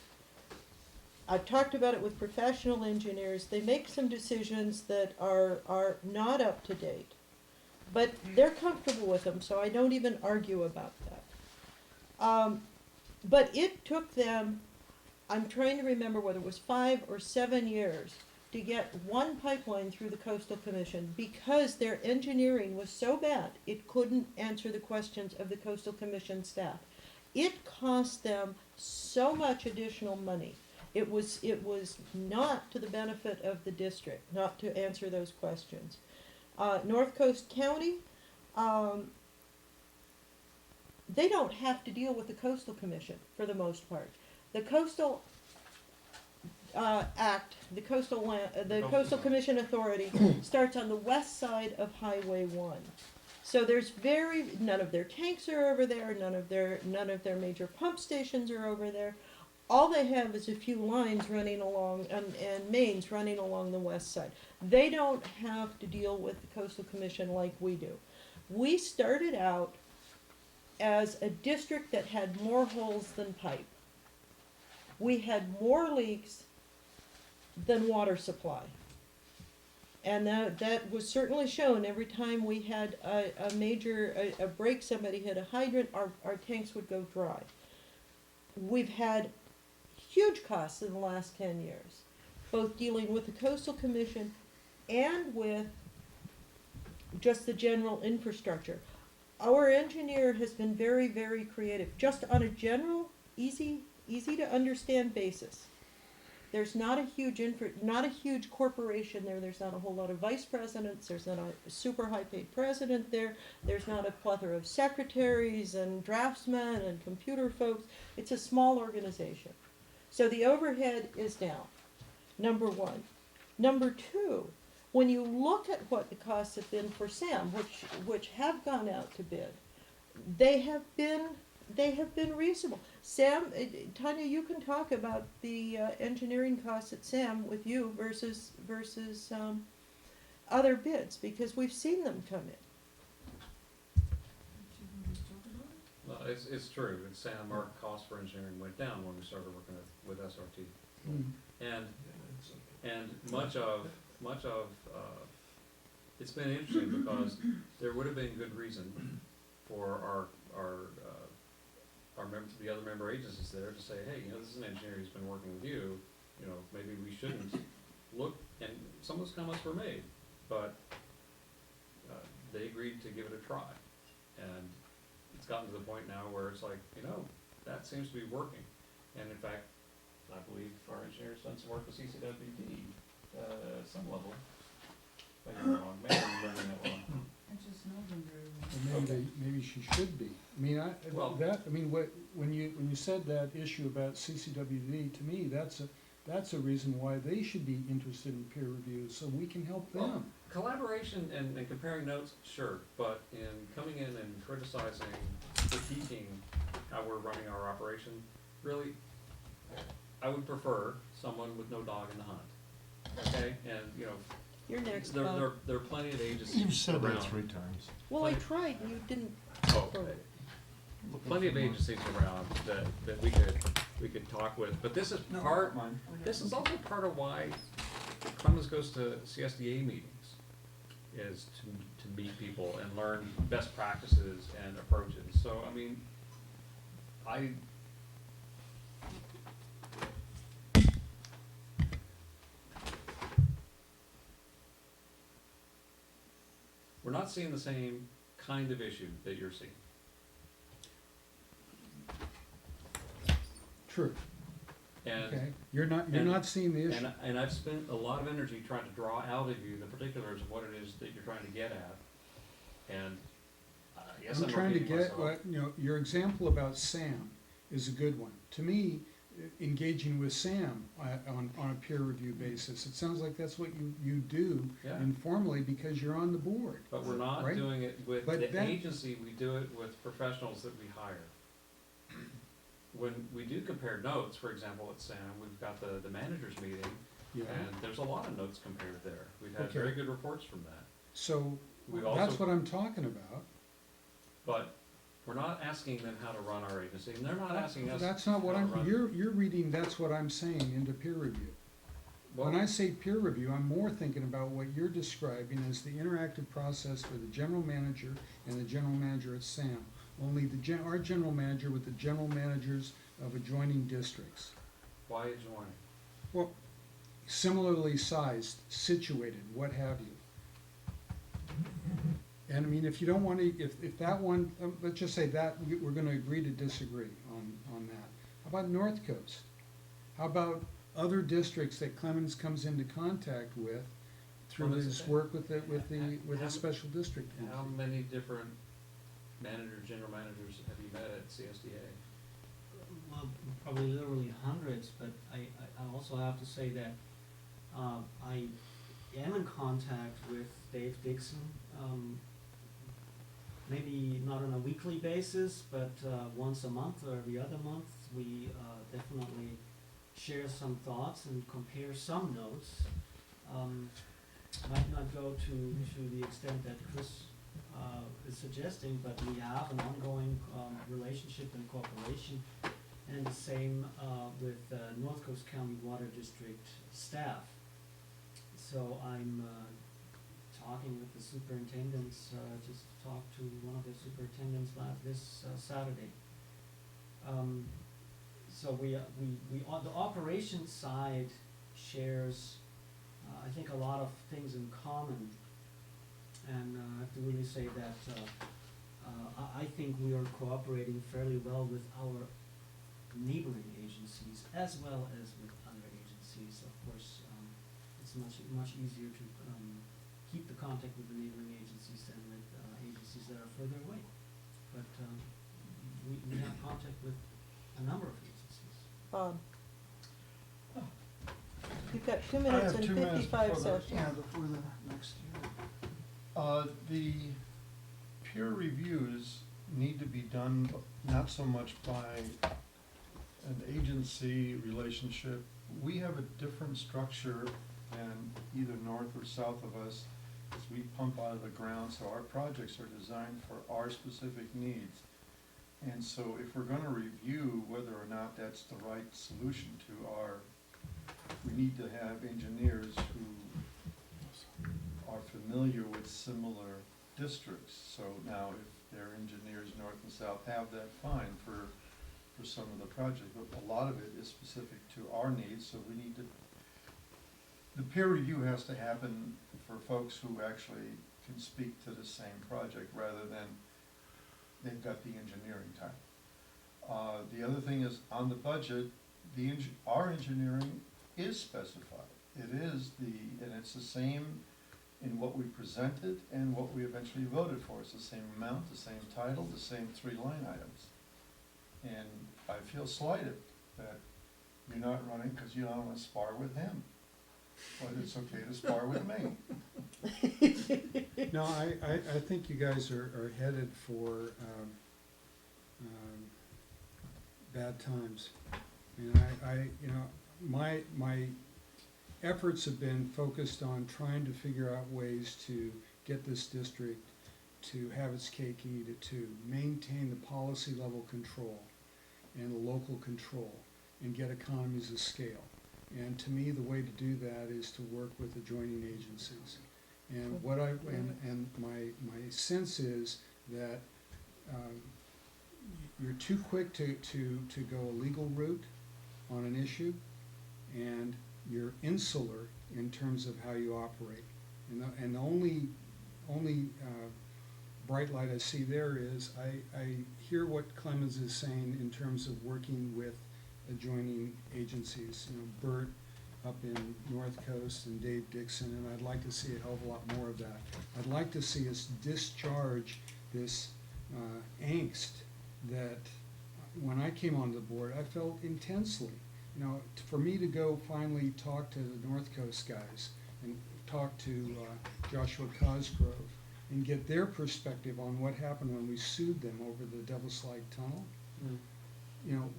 I've talked about it with professional engineers. They make some decisions that are not up to date, but they're comfortable with them, so I don't even argue about that. But it took them, I'm trying to remember whether it was 5 or 7 years to get one pipeline through the Coastal Commission because their engineering was so bad, it couldn't answer the questions of the Coastal Commission staff. It cost them so much additional money. It was not to the benefit of the district, not to answer those questions. North Coast County, they don't have to deal with the Coastal Commission for the most part. The Coastal Act, the Coastal Commission Authority starts on the west side of Highway 1. So there's none of their tanks are over there, none of their major pump stations are over there. All they have is a few lines running along and mains running along the west side. They don't have to deal with the Coastal Commission like we do. We started out as a district that had more holes than pipe. We had more leaks than water supply. And that was certainly shown every time we had a major break, somebody hit a hydrant, our tanks would go dry. We've had huge costs in the last 10 years, both dealing with the Coastal Commission and with just the general infrastructure. Our engineer has been very, very creative, just on a general, easy to understand basis. There's not a huge corporation there. There's not a whole lot of vice presidents. There's not a super high paid president there. There's not a plethora of secretaries and draftsmen and computer folks. It's a small organization. So the overhead is down, number one. Number two, when you look at what the costs have been for SAM, which have gone out to bid, they have been reasonable. Sam, Tanya, you can talk about the engineering costs at SAM with you versus other bids, because we've seen them come in. Well, it's true, and Sam, our cost for engineering went down when we started working with SRT. Mm. And much of, it's been interesting because there would have been good reason for the other member agencies there to say, hey, this is an engineer who's been working with you, maybe we shouldn't look, and some of those comments were made, but they agreed to give it a try. And it's gotten to the point now where it's like, that seems to be working. And in fact, I believe our engineer's done some work with CCWD at some level. Maybe I'm wrong, maybe I'm learning that wrong. I just know them very well. Well, maybe she should be. I mean, when you said that issue about CCWD, to me, that's a reason why they should be interested in peer review, so we can help them. Well, collaboration and comparing notes, sure, but in coming in and criticizing, critiquing how we're running our operation, really, I would prefer someone with no dog in the hunt, okay? And, You're next, there Bob. are plenty of agencies around. You've said that 3 times. Well, I tried, and you didn't. Oh, plenty of agencies around that we could talk with, but this is this is also part of why Clemens goes to CSDA meetings, is to meet people and learn best practices and approaches. So, I mean, we're not seeing the same kind of issue that you're seeing. True, And okay, you're not seeing the issue. And I've spent a lot of energy trying to draw out of you the particulars of what it is that you're trying to get at. And I guess I'm I'm trying to repeating get, myself. your example about Sam is a good one. To me, engaging with Sam on a peer review basis, it sounds like that's what you do Yeah. informally because you're on the board. But we're not right? doing it with But the that- agency, we do it with professionals that we hire. When we do compare notes, for example, at SAM, we've got the managers meeting, Yeah, and there's a lot of notes compared there. We've had Okay. very good reports from that. so We've that's also, what I'm talking about. but we're not asking them how to run our agency, and they're not asking us. That's not what how to run- you're reading, that's what I'm saying into peer review. When I say peer review, I'm more thinking about what you're describing as the interactive process for the general manager and the general manager at SAM. Only our general manager with the general managers of adjoining districts. Why adjoining? Well, similarly sized, situated, what have you. And I mean, if you don't want to, if that one, let's just say that, we're gonna agree to disagree on that. How about North Coast? How about other districts that Clemens comes into contact with through Well, his work with the how- special district? How many different managers, general managers have you met at CSDA? Well, probably literally hundreds, but I also have to say that I am in contact with Dave Dixon, maybe not on a weekly basis, but once a month or every other month. We definitely share some thoughts and compare some notes. Might not go to the extent that Chris is suggesting, but we have an ongoing relationship and cooperation. And the same with North Coast County Water District staff. So I'm talking with the superintendents, just talked to one of the superintendents this Saturday. So we on the operations side shares, I think, a lot of things in common. And I have to really say that I think we are cooperating fairly well with our neighboring agencies as well as with other agencies. Of course, it's much easier to keep the contact with the neighboring agencies than with agencies that are further away. But we have contact with a number of agencies. You've got 2 I minutes have and 2 minutes 55 before the- seconds. Yeah, before the next year. The peer reviews need to be done not so much by an agency relationship. We have a different structure than either north or south of us, as we pump out of the ground, so our projects are designed for our specific needs. And so if we're gonna review whether or not that's the right solution to we need to have engineers who are familiar with similar districts. So now if their engineers north and south have that, fine for some of the project, but a lot of it is specific to our needs, so we need to, the peer review has to happen for folks who actually can speak to the same project rather than they've got the engineering time. The other thing is, on the budget, our engineering is specified. It is and it's the same in what we presented and what we eventually voted for. It's the same amount, the same title, the same 3 line items. And I feel slighted that you're not running because you don't want to spar with him. But it's okay to spar with me. No, I think you guys are headed for bad times. And my efforts have been focused on trying to figure out ways to get this district to have its cake and eat it too, maintain the policy level control and the local control, and get economies of scale. And to me, the way to do that is to work with adjoining agencies. And and my sense is that, you're too quick to go a legal route on an issue, and you're insular in terms of how you operate. And the only bright light I see there is, I hear what Clemens is saying in terms of working with adjoining agencies, Bert up in North Coast and Dave Dixon, and I'd like to see a hell of a lot more of that. I'd like to see us discharge this angst that, when I came onto the board, I felt intensely. For me to go finally talk to the North Coast guys and talk to Joshua Cosgrove and get their perspective on what happened when we sued them over the Devil's Slide Tunnel,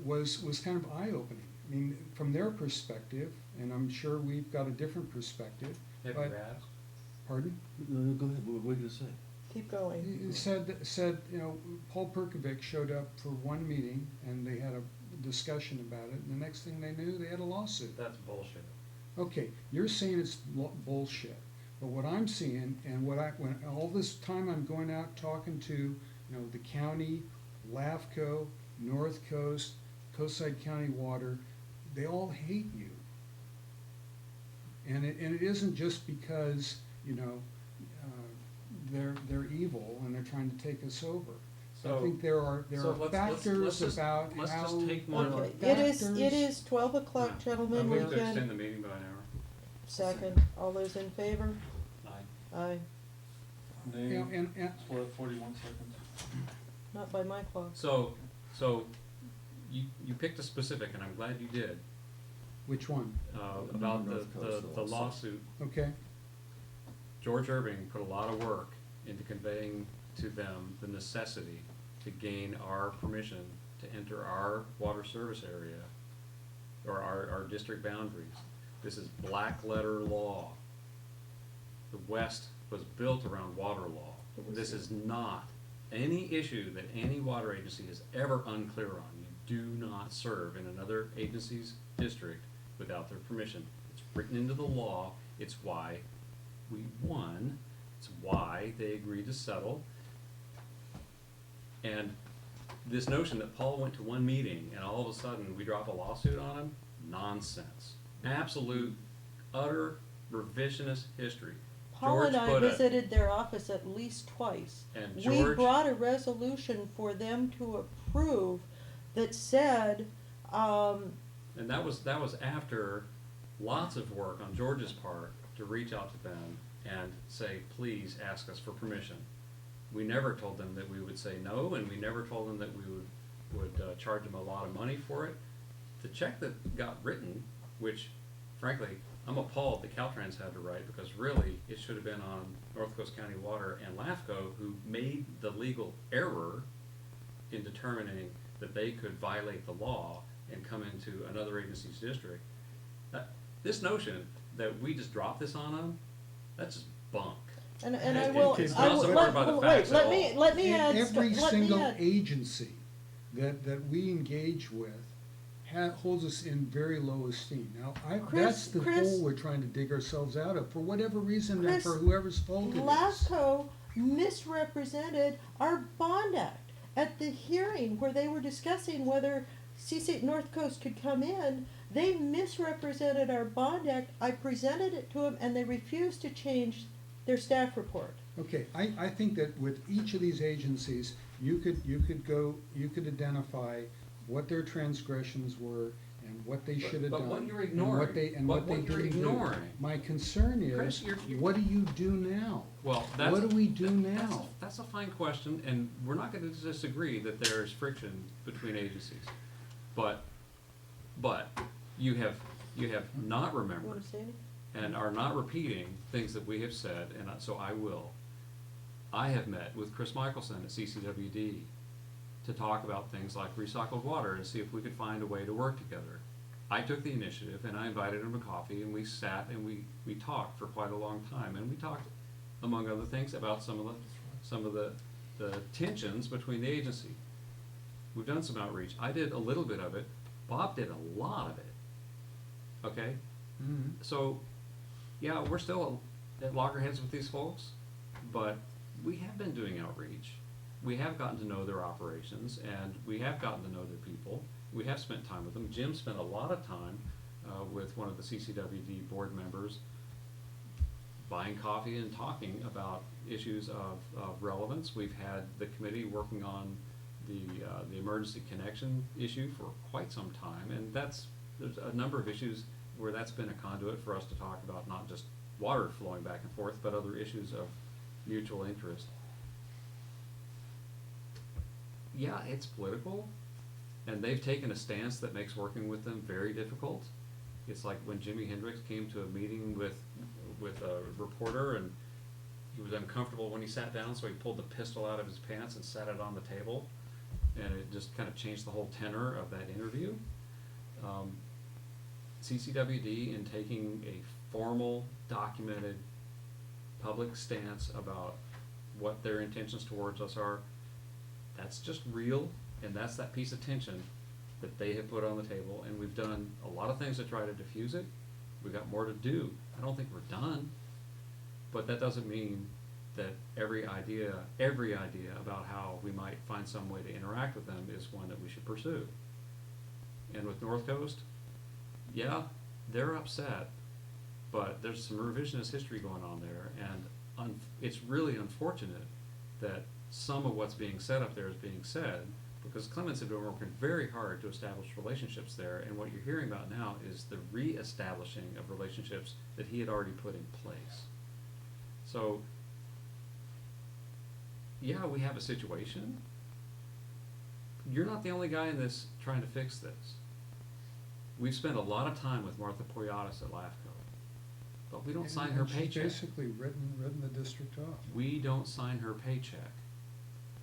was kind of eye-opening. I mean, from their perspective, and I'm sure we've got a different perspective. Have but- you asked? Pardon? No, go ahead, what were you gonna say? Keep going. He said, Paul Perkovic showed up for one meeting and they had a discussion about it, and the next thing they knew, they had a lawsuit. That's bullshit. Okay, you're saying it's bullshit, but what I'm seeing, and when all this time I'm going out talking to, the county, LAFCO, North Coast, Coastside County Water, they all hate you. And it isn't just because, they're evil and they're trying to take us over. I think there are factors about let's how. just take one. Okay, factors. it is 12 o'clock, I gentlemen, we move to extend can, the meeting by an hour. second, all those in favor? Aye. Aye, And 41 seconds. not by my clock. So you picked a specific, and I'm glad you did, which one? about North Coast the lawsuit. lawsuit. Okay, George Irving put a lot of work into conveying to them the necessity to gain our permission to enter our water service area, or our district boundaries. This is black letter law. The West was built around water law. This is not any issue that any water agency is ever unclear on. You do not serve in another agency's district without their permission. It's written into the law. It's why we won. It's why they agreed to settle. And this notion that Paul went to one meeting and all of a sudden we drop a lawsuit on him, nonsense. Absolute, utter revisionist history. Paul and George I put a- visited their office at least twice. And We George, brought a resolution for them to approve that said, and that was after lots of work on George's part to reach out to them and say, please ask us for permission. We never told them that we would say no, and we never told them that we would charge them a lot of money for it. The check that got written, which frankly, I'm appalled that Caltrans had to write, because really, it should have been on North Coast County Water and LAFCO, who made the legal error in determining that they could violate the law and come into another agency's district. This notion that we just drop this on them, that's just bunk. and I It- will, it's I not will, supported by the wait, facts at let me In add, every let me single add, agency that we engage with holds us in very low esteem. Now, that's the Chris- hole we're trying to dig ourselves out of, for whatever reason, and Chris, for whoever's fault it is. LAFCO misrepresented our bond act at the hearing where they were discussing whether North Coast could come in. They misrepresented our bond act. I presented it to them, and they refused to change their staff report. Okay, I think that with each of these agencies, you could identify what their transgressions were and what they should have done. But what you're and ignoring, what they you're didn't do. ignoring. My concern Chris, is, you're- what do you do now? Well, that's. What do we do that's now? That's a fine question, and we're not gonna disagree that there's friction between agencies. But you have not You remembered wanna say anything? and are not repeating things that we have said, and so I will. I have met with Chris Michelson at CCWD to talk about things like recycled water and see if we could find a way to work together. I took the initiative and I invited him to coffee, and we sat and we talked for quite a long time, and we talked, among other things, about some of the tensions between the agency. We've done some outreach. I did a little bit of it. Bob did a lot of it. Okay? Mhm. So, yeah, we're still at loggerheads with these folks, but we have been doing outreach. We have gotten to know their operations, and we have gotten to know their people. We have spent time with them. Jim spent a lot of time with one of the CCWD board members, buying coffee and talking about issues of relevance. We've had the committee working on the emergency connection issue for quite some time, and there's a number of issues where that's been a conduit for us to talk about not just water flowing back and forth, but other issues of mutual interest. Yeah, it's political, and they've taken a stance that makes working with them very difficult. It's like when Jimi Hendrix came to a meeting with a reporter, and he was uncomfortable when he sat down, so he pulled the pistol out of his pants and sat it on the table, and it just kind of changed the whole tenor of that interview. CCWD, in taking a formal, documented, public stance about what their intentions towards us are, that's just real, and that's that piece of tension that they have put on the table, and we've done a lot of things to try to diffuse it. We've got more to do. I don't think we're done, but that doesn't mean that every idea about how we might find some way to interact with them is one that we should pursue. And with North Coast, yeah, they're upset, but there's some revisionist history going on there, and it's really unfortunate that some of what's being said up there is being said, because Clemens had been working very hard to establish relationships there, and what you're hearing about now is the re-establishing of relationships that he had already put in place. So, yeah, we have a situation. You're not the only guy in this trying to fix this. We've spent a lot of time with Martha Poyatis at LAFCO, but we don't sign her And she's paycheck. basically written the district off. We don't sign her paycheck.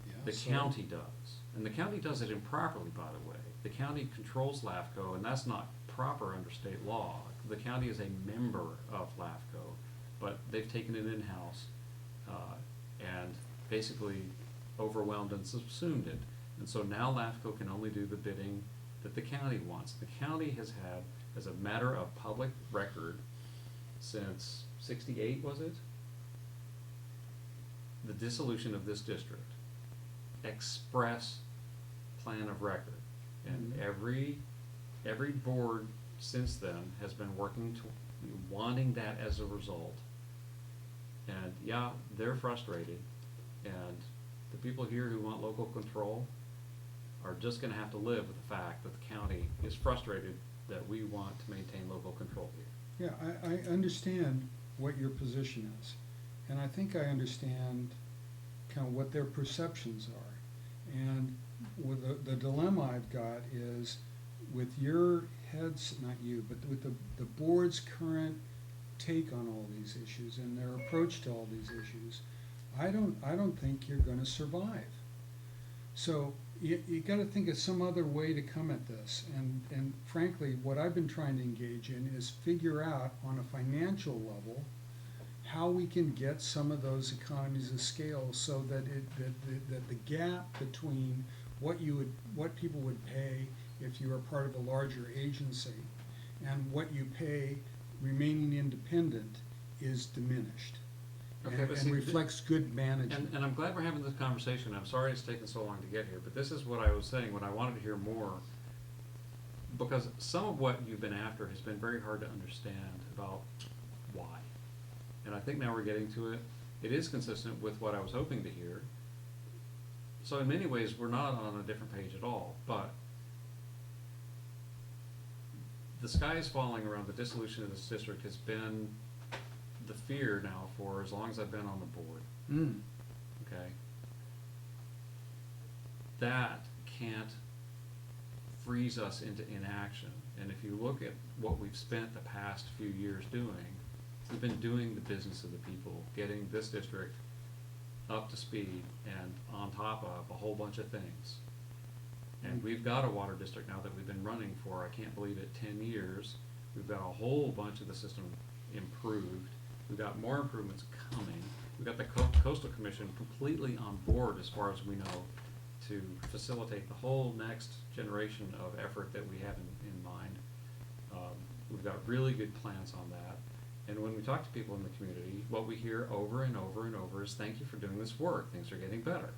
Yeah, The so- county does. And the county does it improperly, by the way. The county controls LAFCO, and that's not proper under state law. The county is a member of LAFCO, but they've taken it in-house and basically overwhelmed and subsumed it. And so now LAFCO can only do the bidding that the county wants. The county has had, as a matter of public record, since '68, was it? The dissolution of this district. Express plan of record. And every board since then has been working to wanting that as a result. And yeah, they're frustrated, and the people here who want local control are just gonna have to live with the fact that the county is frustrated that we want to maintain local control here. Yeah, I understand what your position is, and I think I understand kind of what their perceptions are. And with the dilemma I've got is with your heads, not you, but with the board's current take on all these issues and their approach to all these issues, I don't think you're gonna survive. So you gotta think of some other way to come at this, and frankly, what I've been trying to engage in is figure out on a financial level how we can get some of those economies of scale so that that the gap between what people would pay if you were part of a larger agency and what you pay remaining independent is diminished. Okay, And but see, reflects good management. And I'm glad we're having this conversation. I'm sorry it's taken so long to get here, but this is what I was saying when I wanted to hear more. Because some of what you've been after has been very hard to understand about why. And I think now we're getting to it. It is consistent with what I was hoping to hear. So in many ways, we're not on a different page at all, but the sky is falling around the dissolution of this district has been the fear now for as long as I've been on the board. Okay? That can't freeze us into inaction. And if you look at what we've spent the past few years doing, we've been doing the business of the people, getting this district up to speed and on top of a whole bunch of things. And we've got a water district now that we've been running for, I can't believe it, 10 years. We've got a whole bunch of the system improved. We've got more improvements coming. We've got the Coastal Commission completely on board, as far as we know, to facilitate the whole next generation of effort that we have in mind. We've got really good plans on that. And when we talk to people in the community, what we hear over and over and over is, thank you for doing this work, things are getting better.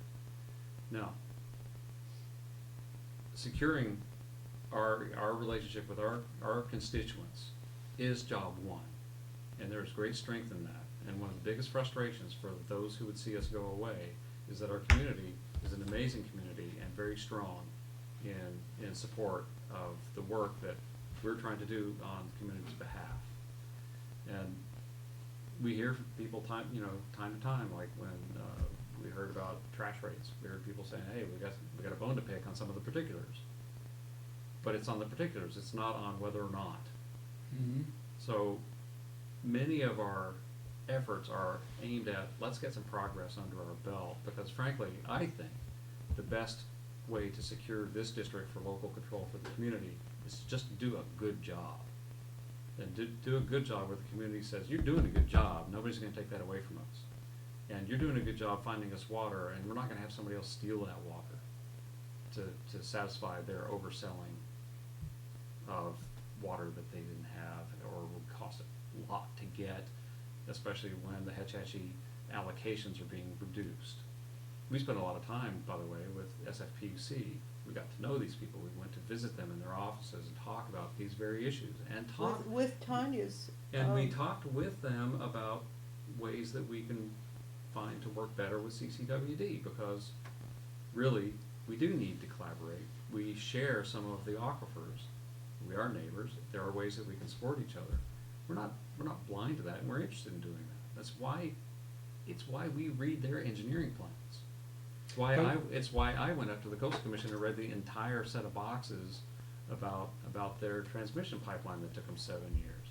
Now, securing our relationship with our constituents is job one. And there's great strength in that. And one of the biggest frustrations for those who would see us go away is that our community is an amazing community and very strong in support of the work that we're trying to do on the community's behalf. And we hear from people time to time, like when we heard about trash rates, we heard people saying, hey, we got a bone to pick on some of the particulars. But it's on the particulars, it's not on whether or not. Mhm. So many of our efforts are aimed at, let's get some progress under our belt, because frankly, I think the best way to secure this district for local control for the community is to just do a good job. And do a good job where the community says, you're doing a good job, nobody's gonna take that away from us. And you're doing a good job finding us water, and we're not gonna have somebody else steal that water to satisfy their overselling of water that they didn't have, or would cost a lot to get, especially when the Hetch Hetchy allocations are being reduced. We spent a lot of time, by the way, with SFPUC. We got to know these people. We went to visit them in their offices and talk about these very issues and talk. With Tanya's. And we talked with them about ways that we can find to work better with CCWD, because really, we do need to collaborate. We share some of the aquifers. We are neighbors. There are ways that we can support each other. We're not blind to that, and we're interested in doing that. It's why we read their engineering plans. It's why I went up to the Coastal Commission and read the entire set of boxes about their transmission pipeline that took them 7 years.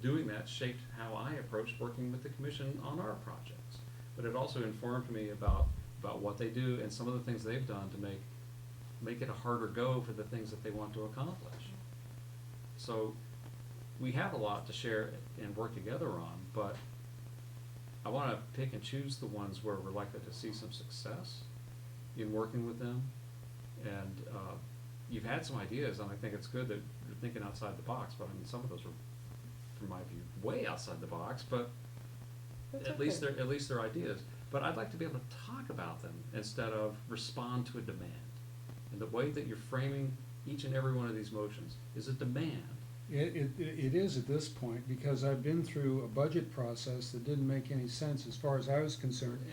Doing that shaped how I approached working with the commission on our projects. But it also informed me about what they do and some of the things they've done to make it a harder go for the things that they want to accomplish. So we have a lot to share and work together on, but I want to pick and choose the ones where we're likely to see some success in working with them. And you've had some ideas, and I think it's good that you're thinking outside the box, but I mean, some of those are, from my view, way outside the box, but That's at least okay. they're ideas. But I'd like to be able to talk about them instead of respond to a demand. And the way that you're framing each and every one of these motions is a demand. It is at this point, because I've been through a budget process that didn't make any sense as far as I was concerned.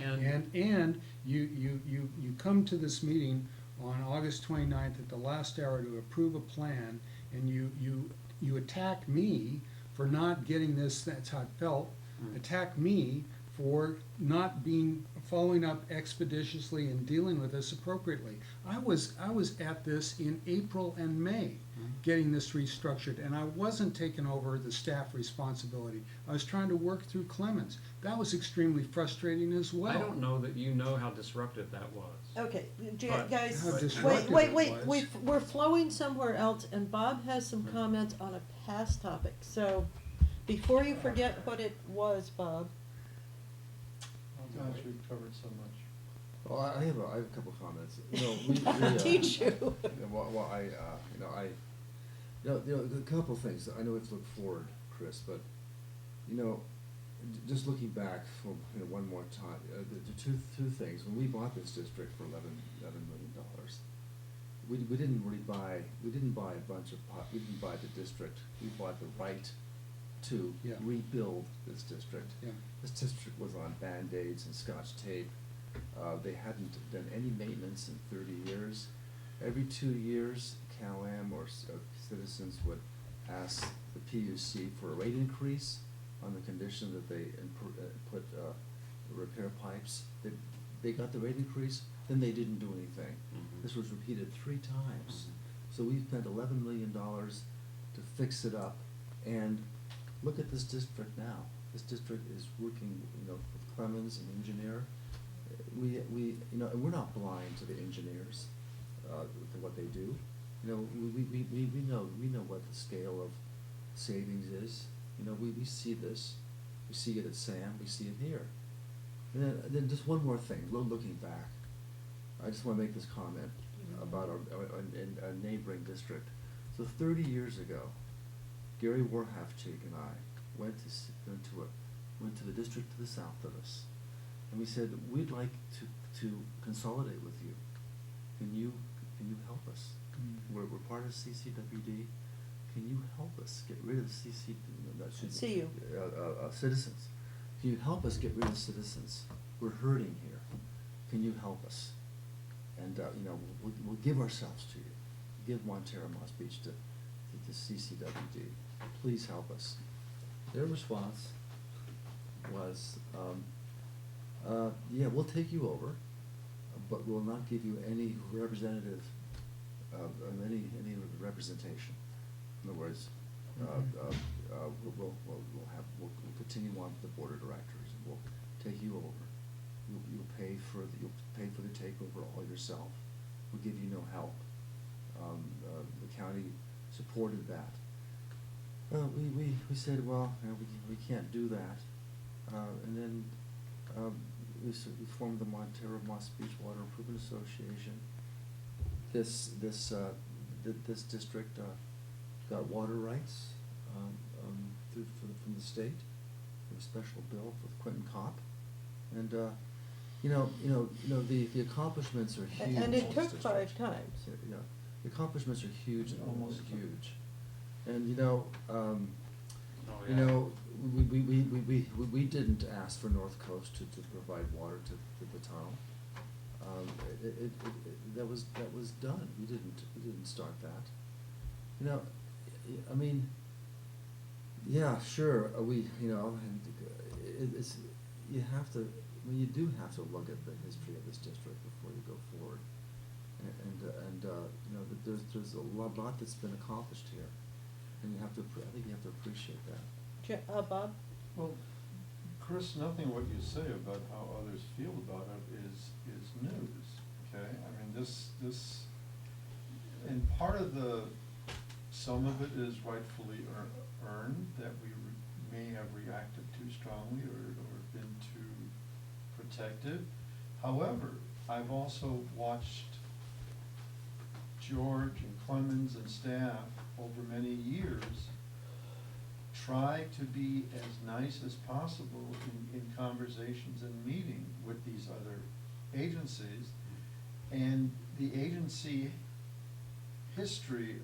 And you come to this meeting on August 29th at the last hour to approve a plan, and you attack me for not getting this, that's how it felt, attack me for not following up expeditiously and dealing with this appropriately. I was at this in April and May, getting this restructured, and I wasn't taking over the staff responsibility. I was trying to work through Clemens. That was extremely frustrating as well. I don't know that you know how disruptive that was. Okay, But- guys, How wait, disruptive wait, it wait, was. we're flowing somewhere else, and Bob has some comments on a past topic, so before you forget what it was, Bob. Gosh, we've covered so much. Well, I have a couple comments. Teach you. A couple things. I know it's look forward, Chris, but just looking back for one more time, the two things. When we bought this district for $11 million, we didn't buy the district. We bought the right to Yeah. rebuild this district. Yeah. This district was on Band-Aids and Scotch tape. They hadn't done any maintenance in 30 years. Every 2 years, CalAm or citizens would ask the PUC for a rate increase on the condition that they put repair pipes. They got the rate increase, then they didn't do anything. Mhm. This was repeated 3 times. So we spent $11 million to fix it up, and look at this district now. This district is working, with Clemens, an engineer. And we're not blind to the engineers, to what they do. We know what the scale of savings is. We see this. We see it at SAM. We see it here. And then just one more thing. Looking back, I just want to make this comment about our neighboring district. So 30 years ago, Gary Warhafchig and I went went to the district to the south of us, and we said, we'd like to consolidate with you. Can you help us? We're part of CCWD. Can you help us get rid of citizens? Can you help us get rid of citizens? We're hurting here. Can you help us? And we'll give ourselves to you. Give Montara Moss Beach to CCWD. Please help us. Their response was, yeah, we'll take you over, but we'll not give you any representative, any representation. In other words, we'll continue on with the board of directors, and we'll take you over. You'll pay for the takeover all yourself. We'll give you no help. The county supported that. We said, well, we can't do that, and then we formed the Montara Moss Beach Water Improvement Association. This district got water rights from the state, a special bill with Quentin Kopp, and the accomplishments are huge. And in it this took 5 district. times. Yeah, the accomplishments are huge, and almost Almost. huge, and Oh, you yeah. know, we didn't ask for North Coast to provide water to the town. That was done. We didn't start that. You know, I mean, yeah, sure. It's you have to. I mean, you do have to look at the history of this district before you go forward, and there's a lot that's been accomplished here, and you have to. I think you have to appreciate that. Bob? Well, Chris, nothing what you say about how others feel about it is news, okay? I mean, this, and part of some of it is rightfully earned, that we may have reacted too strongly or been too protective. However, I've also watched George and Clemens and staff over many years try to be as nice as possible in conversations and meeting with these other agencies. And the agency history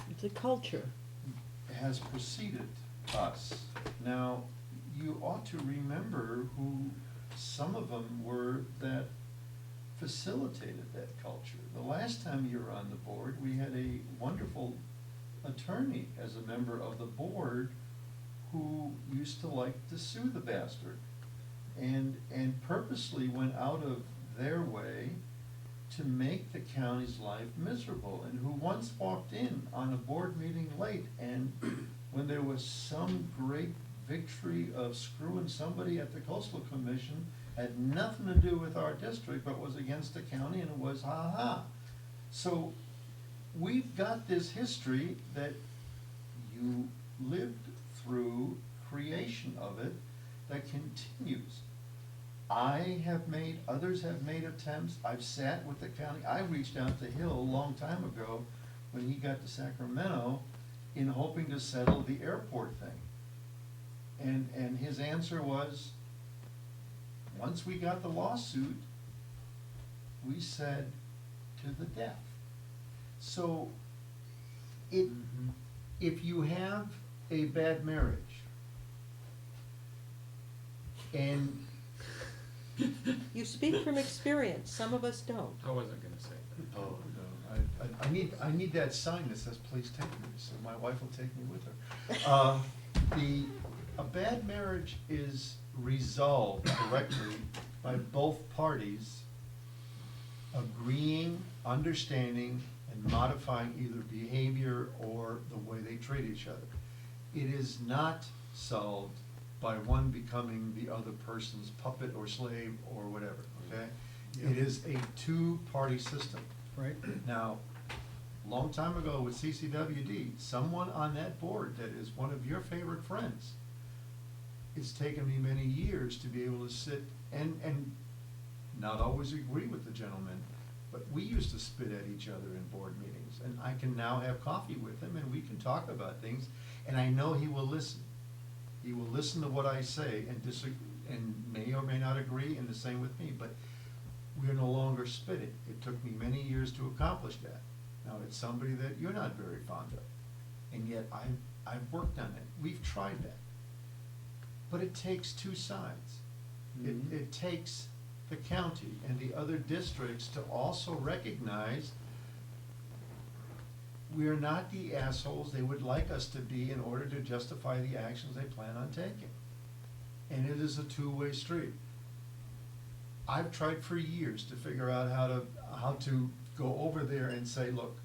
It's a culture. has preceded us. Now, you ought to remember who some of them were that facilitated that culture. The last time you were on the board, we had a wonderful attorney as a member of the board who used to like to sue the bastard and purposely went out of their way to make the county's life miserable, and who once walked in on a board meeting late, and when there was some great victory of screwing somebody at the Coastal Commission, had nothing to do with our district, but was against the county, and it was ha-ha. So we've got this history that you lived through creation of it that continues. Others have made attempts. I've sat with the county. I reached out to Hill a long time ago when he got to Sacramento in hoping to settle the airport thing. And his answer was, once we got the lawsuit, we said to the death. So if you have a bad marriage and You speak from experience, some of us don't. I wasn't gonna say that. oh no, I need that sign that says please take me, so my wife will take me with her. A bad marriage is resolved correctly by both parties agreeing, understanding, and modifying either behavior or the way they treat each other. It is not solved by one becoming the other person's puppet or slave or whatever, okay? It is a two-party system. Right? Now, long time ago with CCWD, someone on that board that is one of your favorite friends, it's taken me many years to be able to sit and not always agree with the gentleman, but we used to spit at each other in board meetings, and I can now have coffee with him, and we can talk about things, and I know he will listen. He will listen to what I say and and may or may not agree, and the same with me, but we're no longer spitting. It took me many years to accomplish that. Now, it's somebody that you're not very fond of, and yet I've worked on it. We've tried that. But it takes two sides. Mhm. It takes the county and the other districts to also recognize we are not the assholes they would like us to be in order to justify the actions they plan on taking. And it is a two-way street. I've tried for years to figure out how to go over there and say, look,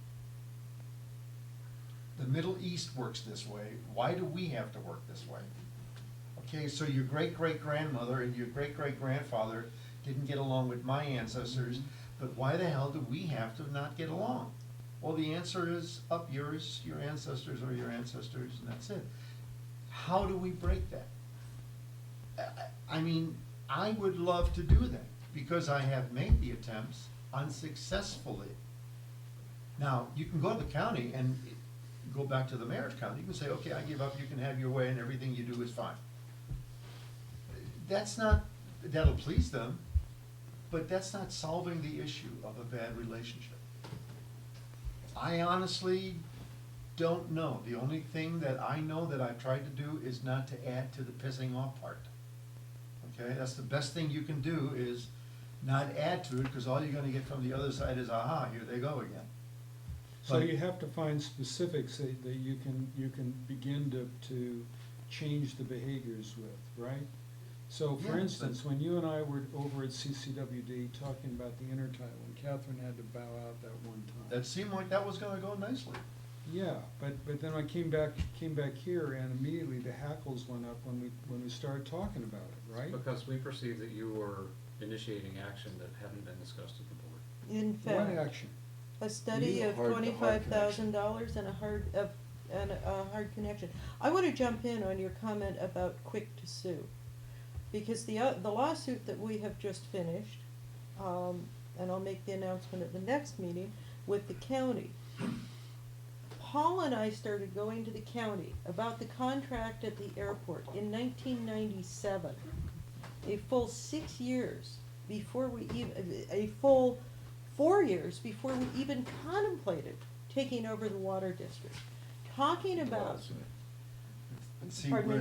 the Middle East works this way, why do we have to work this way? Okay, so your great-great-grandmother and your great-great-grandfather didn't get along with my ancestors, but why the hell do we have to not get along? Well, the answer is up yours, your ancestors are your ancestors, and that's it. How do we break that? I mean, I would love to do that, because I have made the attempts unsuccessfully. Now, you can go to the county and go back to the marriage county, you can say, okay, I give up, you can have your way, and everything you do is fine. That'll please them, but that's not solving the issue of a bad relationship. I honestly don't know. The only thing that I know that I've tried to do is not to add to the pissing off part. Okay, that's the best thing you can do, is not add to it, because all you're gonna get from the other side is, aha, here they go again. So But- you have to find specifics that you can begin to change the behaviors with, right? So for Yeah, instance, but- when you and I were over at CCWD talking about the intertidal, and Catherine had to bow out that one time. That seemed like that was gonna go nicely. Yeah, but then I came back here, and immediately the hackles went up when we started talking about it, right? Because we perceived that you were initiating action that hadn't been discussed at the board. In What fact, action? a study You need a of hard $25,000 and a hard connection. I wanna jump in on your comment about quick to sue. Because the lawsuit that we have just finished, and I'll make the announcement at the next meeting, with the county. Paul and I started going to the county about the contract at the airport in 1997. A full 6 years before we even, a full 4 years before we even contemplated taking over the water district. Talking about, And see Pardon me?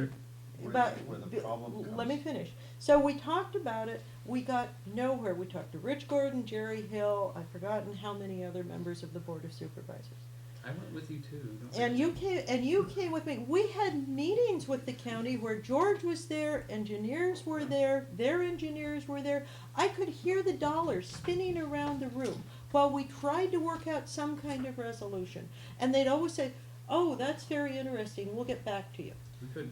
where the problem comes. let me finish. So we talked about it, we got nowhere. We talked to Rich Gordon, Jerry Hill, I've forgotten how many other members of the Board of Supervisors. I went with you too. don't And forget. you came with me. We had meetings with the county where George was there, engineers were there, their engineers were there. I could hear the dollars spinning around the room while we tried to work out some kind of resolution. And they'd always say, oh, that's very interesting, we'll get back to you.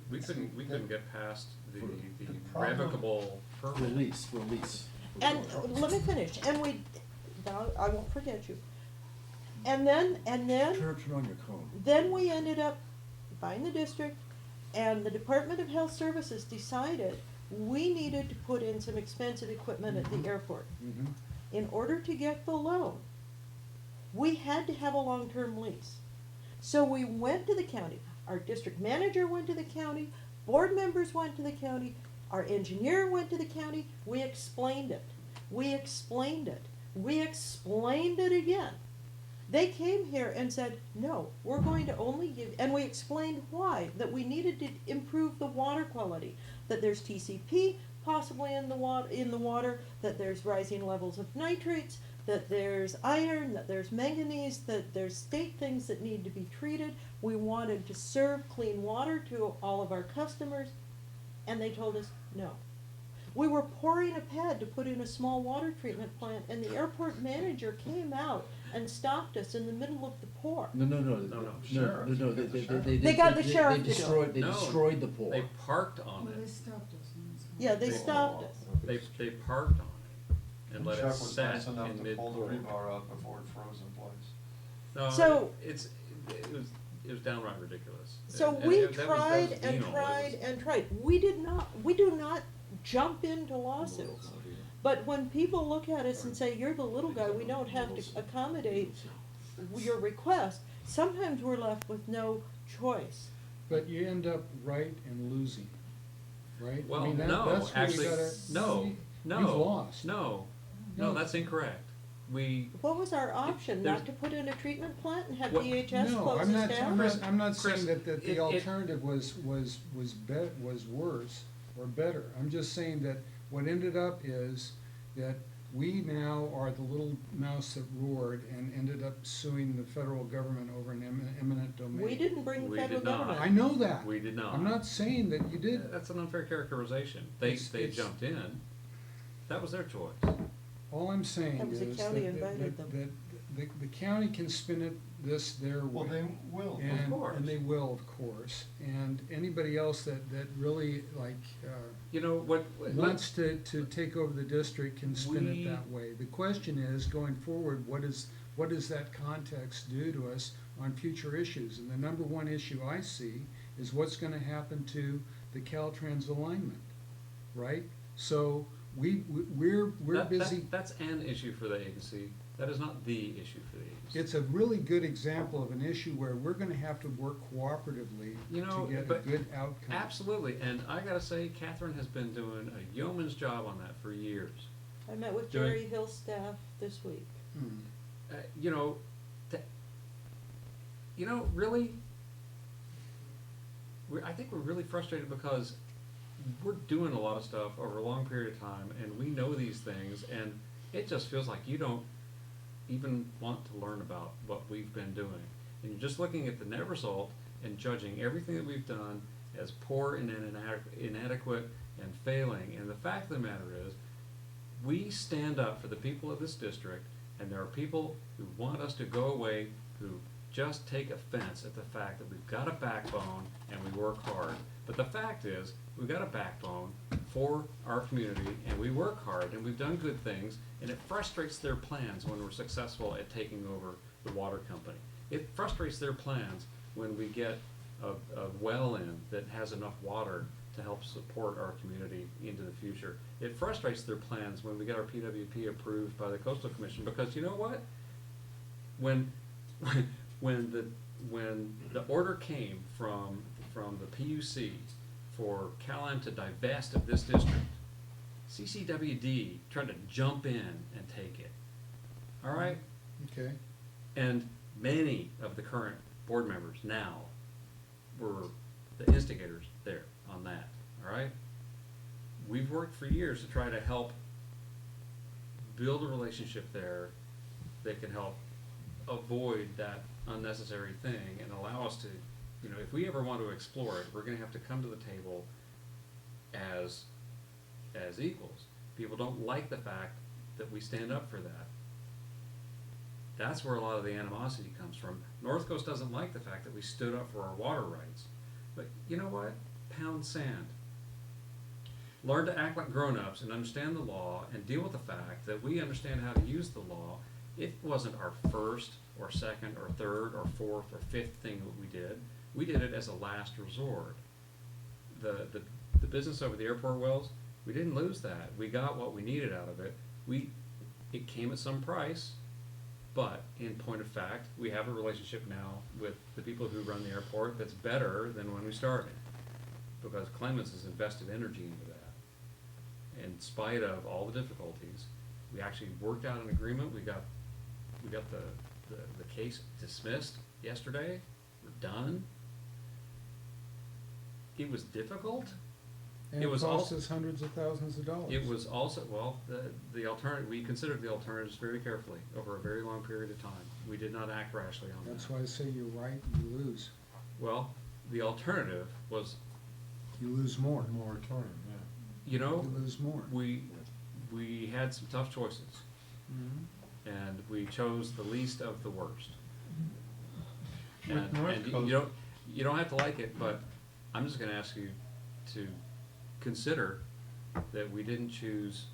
We couldn't get past the The problem- revocable permit. Release. And let me finish, and we, now, I won't forget you. And then, Turn on your cone. then we ended up buying the district, and the Department of Health Services decided we needed to put in some expensive equipment at the airport. Mm-hmm. In order to get the loan, we had to have a long-term lease. So we went to the county, our district manager went to the county, board members went to the county, our engineer went to the county, we explained it. We explained it. We explained it again. They came here and said, no, we're going to only give, and we explained why, that we needed to improve the water quality, that there's TCP possibly in the water, that there's rising levels of nitrates, that there's iron, that there's manganese, that there's state things that need to be treated. We wanted to serve clean water to all of our customers, and they told us no. We were pouring a pad to put in a small water treatment plant, and the airport manager came out and stopped us in the middle of the pour. No. Sheriff. They got the sheriff to do it. They No, destroyed the pole. They parked on Well, they it. stopped us. Yeah, they They- stopped us. They parked on it and let it Chuck was set nice enough in to mid. pull the rebar out before it froze in place. No, So- it was downright ridiculous. So And we that was tried and venal. It tried was- and tried. We do not jump into lawsuits. But when people look at us and say, you're the little guy, we don't have to accommodate your request, sometimes we're left with no choice. But you end up right and losing, right? I Well, mean, no, that's where you actually, gotta- no, no. You've lost. No, No. that's incorrect. What was our option, there's- not to put in a treatment plant and have What- DHS No, close I'm us not, down? I'm not Chris, saying that it- the alternative was worse or better. I'm just saying that what ended up is that we now are the little mouse that roared and ended up suing the federal government over an eminent domain. We didn't bring the We federal did not. government. I know that. We did not. I'm not saying that you did. That's an unfair characterization. It's- They it's- jumped in. That was their choice. All I'm saying That was the is county that, invited them. the county can spin it their way. Well, they will. And, course. and they will, of course, and anybody else that really, like, You know, what, wants to take over the district can spin We- it that way. The question is, going forward, what does that context do to us on future issues? And the number one issue I see is what's gonna happen to the Caltrans alignment, right? So, we're busy. That's an issue for the agency. That is not the issue for the agency. It's a really good example of an issue where we're gonna have to work cooperatively You know, to get a but good outcome. Absolutely, and I gotta say, Catherine has been doing a yeoman's job on that for years. I met with Doing- Jerry Hill's staff this week. Hmm. You know, really, I think we're really frustrated because we're doing a lot of stuff over a long period of time, and we know these things, and it just feels like you don't even want to learn about what we've been doing. And you're just looking at the net result and judging everything that we've done as poor and inadequate and failing. And the fact of the matter is, we stand up for the people of this district, and there are people who want us to go away who just take offense at the fact that we've got a backbone and we work hard. But the fact is, we've got a backbone for our community, and we work hard, and we've done good things, and it frustrates their plans when we're successful at taking over the water company. It frustrates their plans when we get a well in that has enough water to help support our community into the future. It frustrates their plans when we get our PWP approved by the Coastal Commission, because you know what? When the order came from the PUC for CalAm to divest of this district, CCWD tried to jump in and take it. All right? Okay, And many of the current board members now were the instigators there on that, all right? We've worked for years to try to help build a relationship there that can help avoid that unnecessary thing and allow us to, you know, if we ever want to explore it, we're gonna have to come to the table as equals. People don't like the fact that we stand up for that. That's where a lot of the animosity comes from. North Coast doesn't like the fact that we stood up for our water rights. But you know what? Pound sand. Learn to act like grown-ups and understand the law and deal with the fact that we understand how to use the law. It wasn't our first or second or third or fourth or fifth thing that we did. We did it as a last resort. The business over the airport wells, we didn't lose that. We got what we needed out of it. It came at some price. But in point of fact, we have a relationship now with the people who run the airport that's better than when we started. Because Clemens has invested energy into that. In spite of all the difficulties, we actually worked out an agreement. We got the case dismissed yesterday. We're done. It was difficult. and It it was cost also- us hundreds of thousands of dollars. It was also, well, the alternative, we considered the alternatives very carefully over a very long period of time. We did not act rashly on that. That's why I say you're right, and you lose. Well, the alternative was, You lose more. Moratorium, yeah. you know, You lose more. we had some tough choices, Mhm. and we chose the least of the worst. With And, North and Coast- you don't have to like it, but I'm just gonna ask you to consider that we didn't choose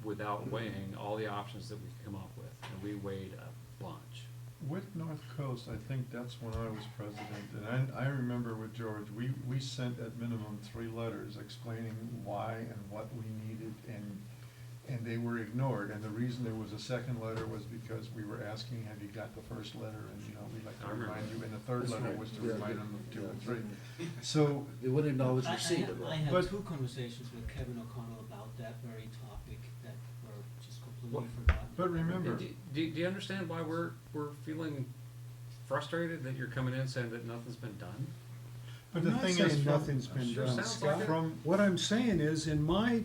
without weighing all the options that we could come up with, and we weighed a bunch. With North Coast, I think that's when I was president, and I remember with George, we sent at minimum 3 letters explaining why and what we needed, and and they were ignored, and the reason there was a second letter was because we were asking, have you got the first letter, and, you know, we'd like to I remember remind that. you, and the third That's letter right. was to Yeah, remind yeah. them of two and Yeah. three. So, They wouldn't acknowledge I receipt of I it. had But- two conversations with Kevin O'Connell about that very topic that were just completely What- forgotten. but remember, Do you understand why we're feeling frustrated that you're coming in saying that nothing's been done? but the I'm not thing is, saying from, nothing's been Sure done, sounds like Scott. it. from, What I'm saying is, in my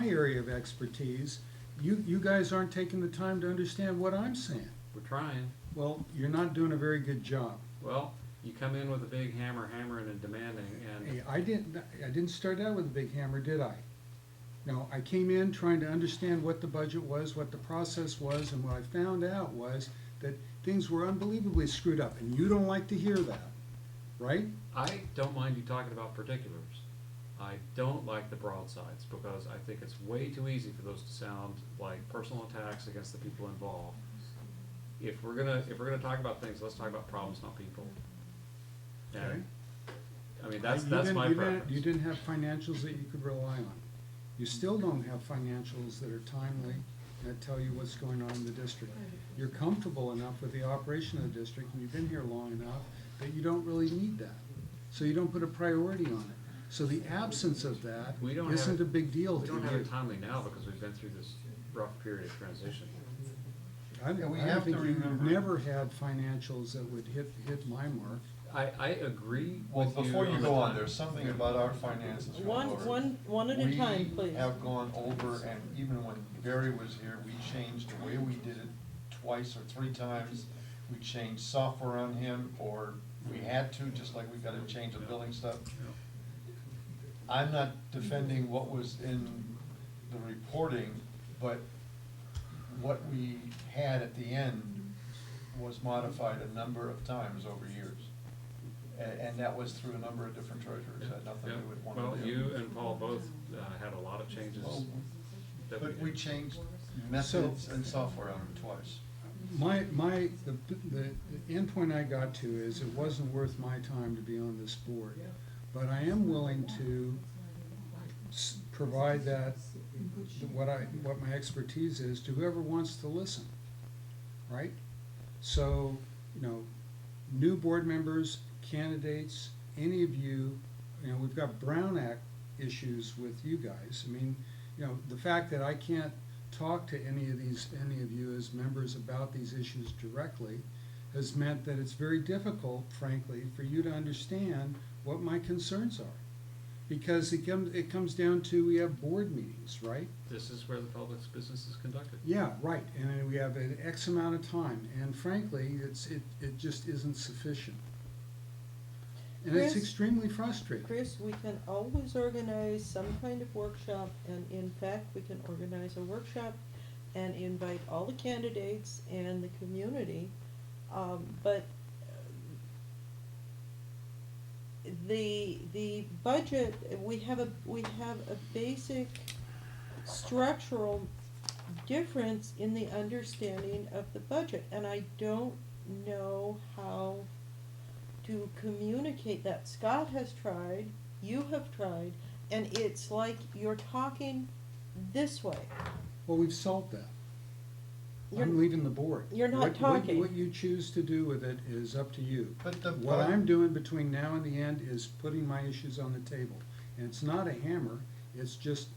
area of expertise, you guys aren't taking the time to understand what I'm saying. We're trying. Well, you're not doing a very good job. Well, you come in with a big hammer, hammering and demanding, Hey, and I didn't start out with a big hammer, did I? No, I came in trying to understand what the budget was, what the process was, and what I found out was that things were unbelievably screwed up, and you don't like to hear that, right? I don't mind you talking about particulars. I don't like the broadsides, because I think it's way too easy for those to sound like personal attacks against the people involved. If we're gonna talk about things, let's talk about problems, not people. Okay. And, I mean, You that's didn't- my you didn't- preference. You didn't have financials that you could rely on. You still don't have financials that are timely, that tell you what's going on in the district. You're comfortable enough with the operation of the district, and you've been here long enough, that you don't really need that. So you don't put a priority on it. So the absence of that We don't have isn't it- a big deal We to don't have it you. timely now because we've been through this rough period of transition. And we I have think to you've remember- never had financials that would hit my mark. I agree well, with you. before you on go the on, time. there's something about our finances. One at a time, please. We have gone over, and even when Barry was here, we changed the way we did it twice or three times. We changed software on him, or we had to, just like we gotta change the billing stuff. I'm not defending what was in the reporting, but what we had at the end was modified a number of times over years. And that was through a number of different treasurers, had nothing to Yeah, do with one well, of them. you and Paul both had a lot of changes. Well, that But we did. changed methods and software on them twice. The end point I got to is it wasn't worth my time to be on this board. But I am willing to provide that, what my expertise is to whoever wants to listen, right? So, new board members, candidates, any of you, we've got Brown Act issues with you guys. I mean, the fact that I can't talk to any of you as members about these issues directly has meant that it's very difficult, frankly, for you to understand what my concerns are. Because it comes down to, we have board meetings, right? This is where the public's business is conducted. Yeah, right, and then we have an X amount of time, and frankly, it just isn't sufficient. And it's Chris? extremely frustrating. Chris, we can always organize some kind of workshop, and in fact, we can organize a workshop and invite all the candidates and the community, but the budget, we have a basic structural difference in the understanding of the budget, and I don't know how to communicate that. Scott has tried, you have tried, and it's like you're talking this way. Well, we've solved that. You're- I'm leaving the board. You're not What talking. What you choose to do with it is up to you. But the What bud- I'm doing between now and the end is putting my issues on the table. And it's not a hammer, it's just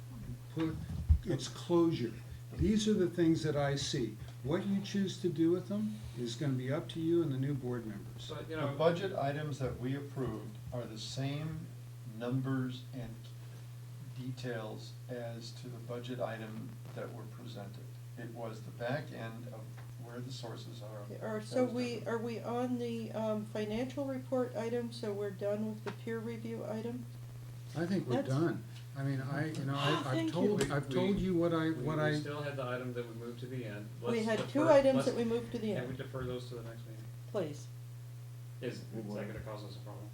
it's closure. These are the things that I see. What you choose to do with them is gonna be up to you and the new board members. But, The budget items that we approved are the same numbers and details as to the budget item that were presented. It was the back end of where the sources are. Or, That so was different. are we on the, financial report item, so we're done with the peer review item? I think we're That's- done. I mean, I've Thank told, you. I've told you what I. We still had the item that we moved to the end. We Let's had two defer- items let's- that we moved to the Can we end, defer those to the next meeting? please. Is We will. that gonna cause us a problem?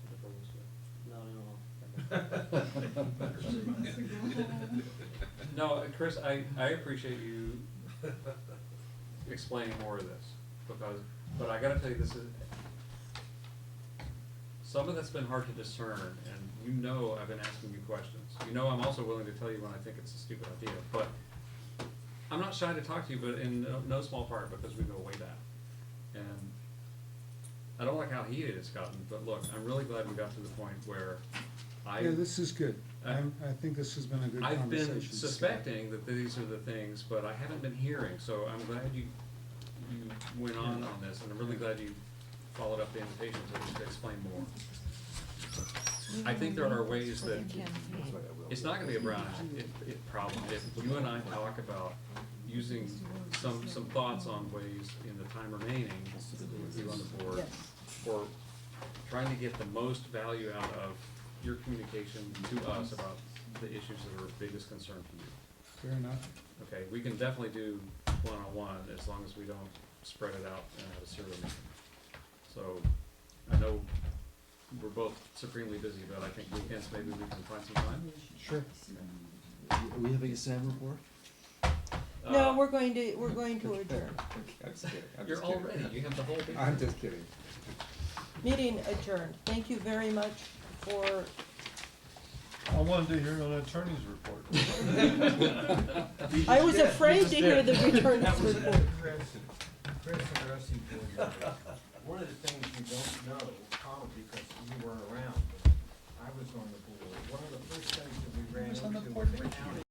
To defer those to it? No, No, Chris, I appreciate you explaining more of this, but I gotta tell you, this is, some of that's been hard to discern, and I've been asking you questions. I'm also willing to tell you when I think it's a stupid idea, but I'm not shy to talk to you, but in no small part because we go way back. And I don't like how heated it's gotten, but look, I'm really glad we got to the point where Yeah, this is good. I- I think this has been a good I've conversation. been Scott. suspecting that these are the things, but I haven't been hearing, so I'm glad you went on this, and I'm really glad you followed up the invitation to explain more. I think there are ways that, That's right, I will. it's not gonna be a brown problem, if you and I talk about using some thoughts on ways in the time remaining with you on the board, Yes. for trying to get the most value out of your communication to us about the issues that are of biggest concern to you. Fair enough. Okay, we can definitely do one-on-one as long as we don't spread it out and have a serial meeting. So, I know we're both supremely busy, but I think weekends, maybe we can find some time. Sure. Are we having a SAM report? No, Uh, we're going to adjourn. I'm just kidding, I'm You're just kidding. all ready, you have the whole big. I'm just kidding. Meeting adjourned. Thank you very much for, I wanted to hear an attorney's report. I was afraid to hear the returns report. Chris and Rusty, one of the things you don't know, probably because you weren't around, but I was on the board, one of the first things that we ran into with the county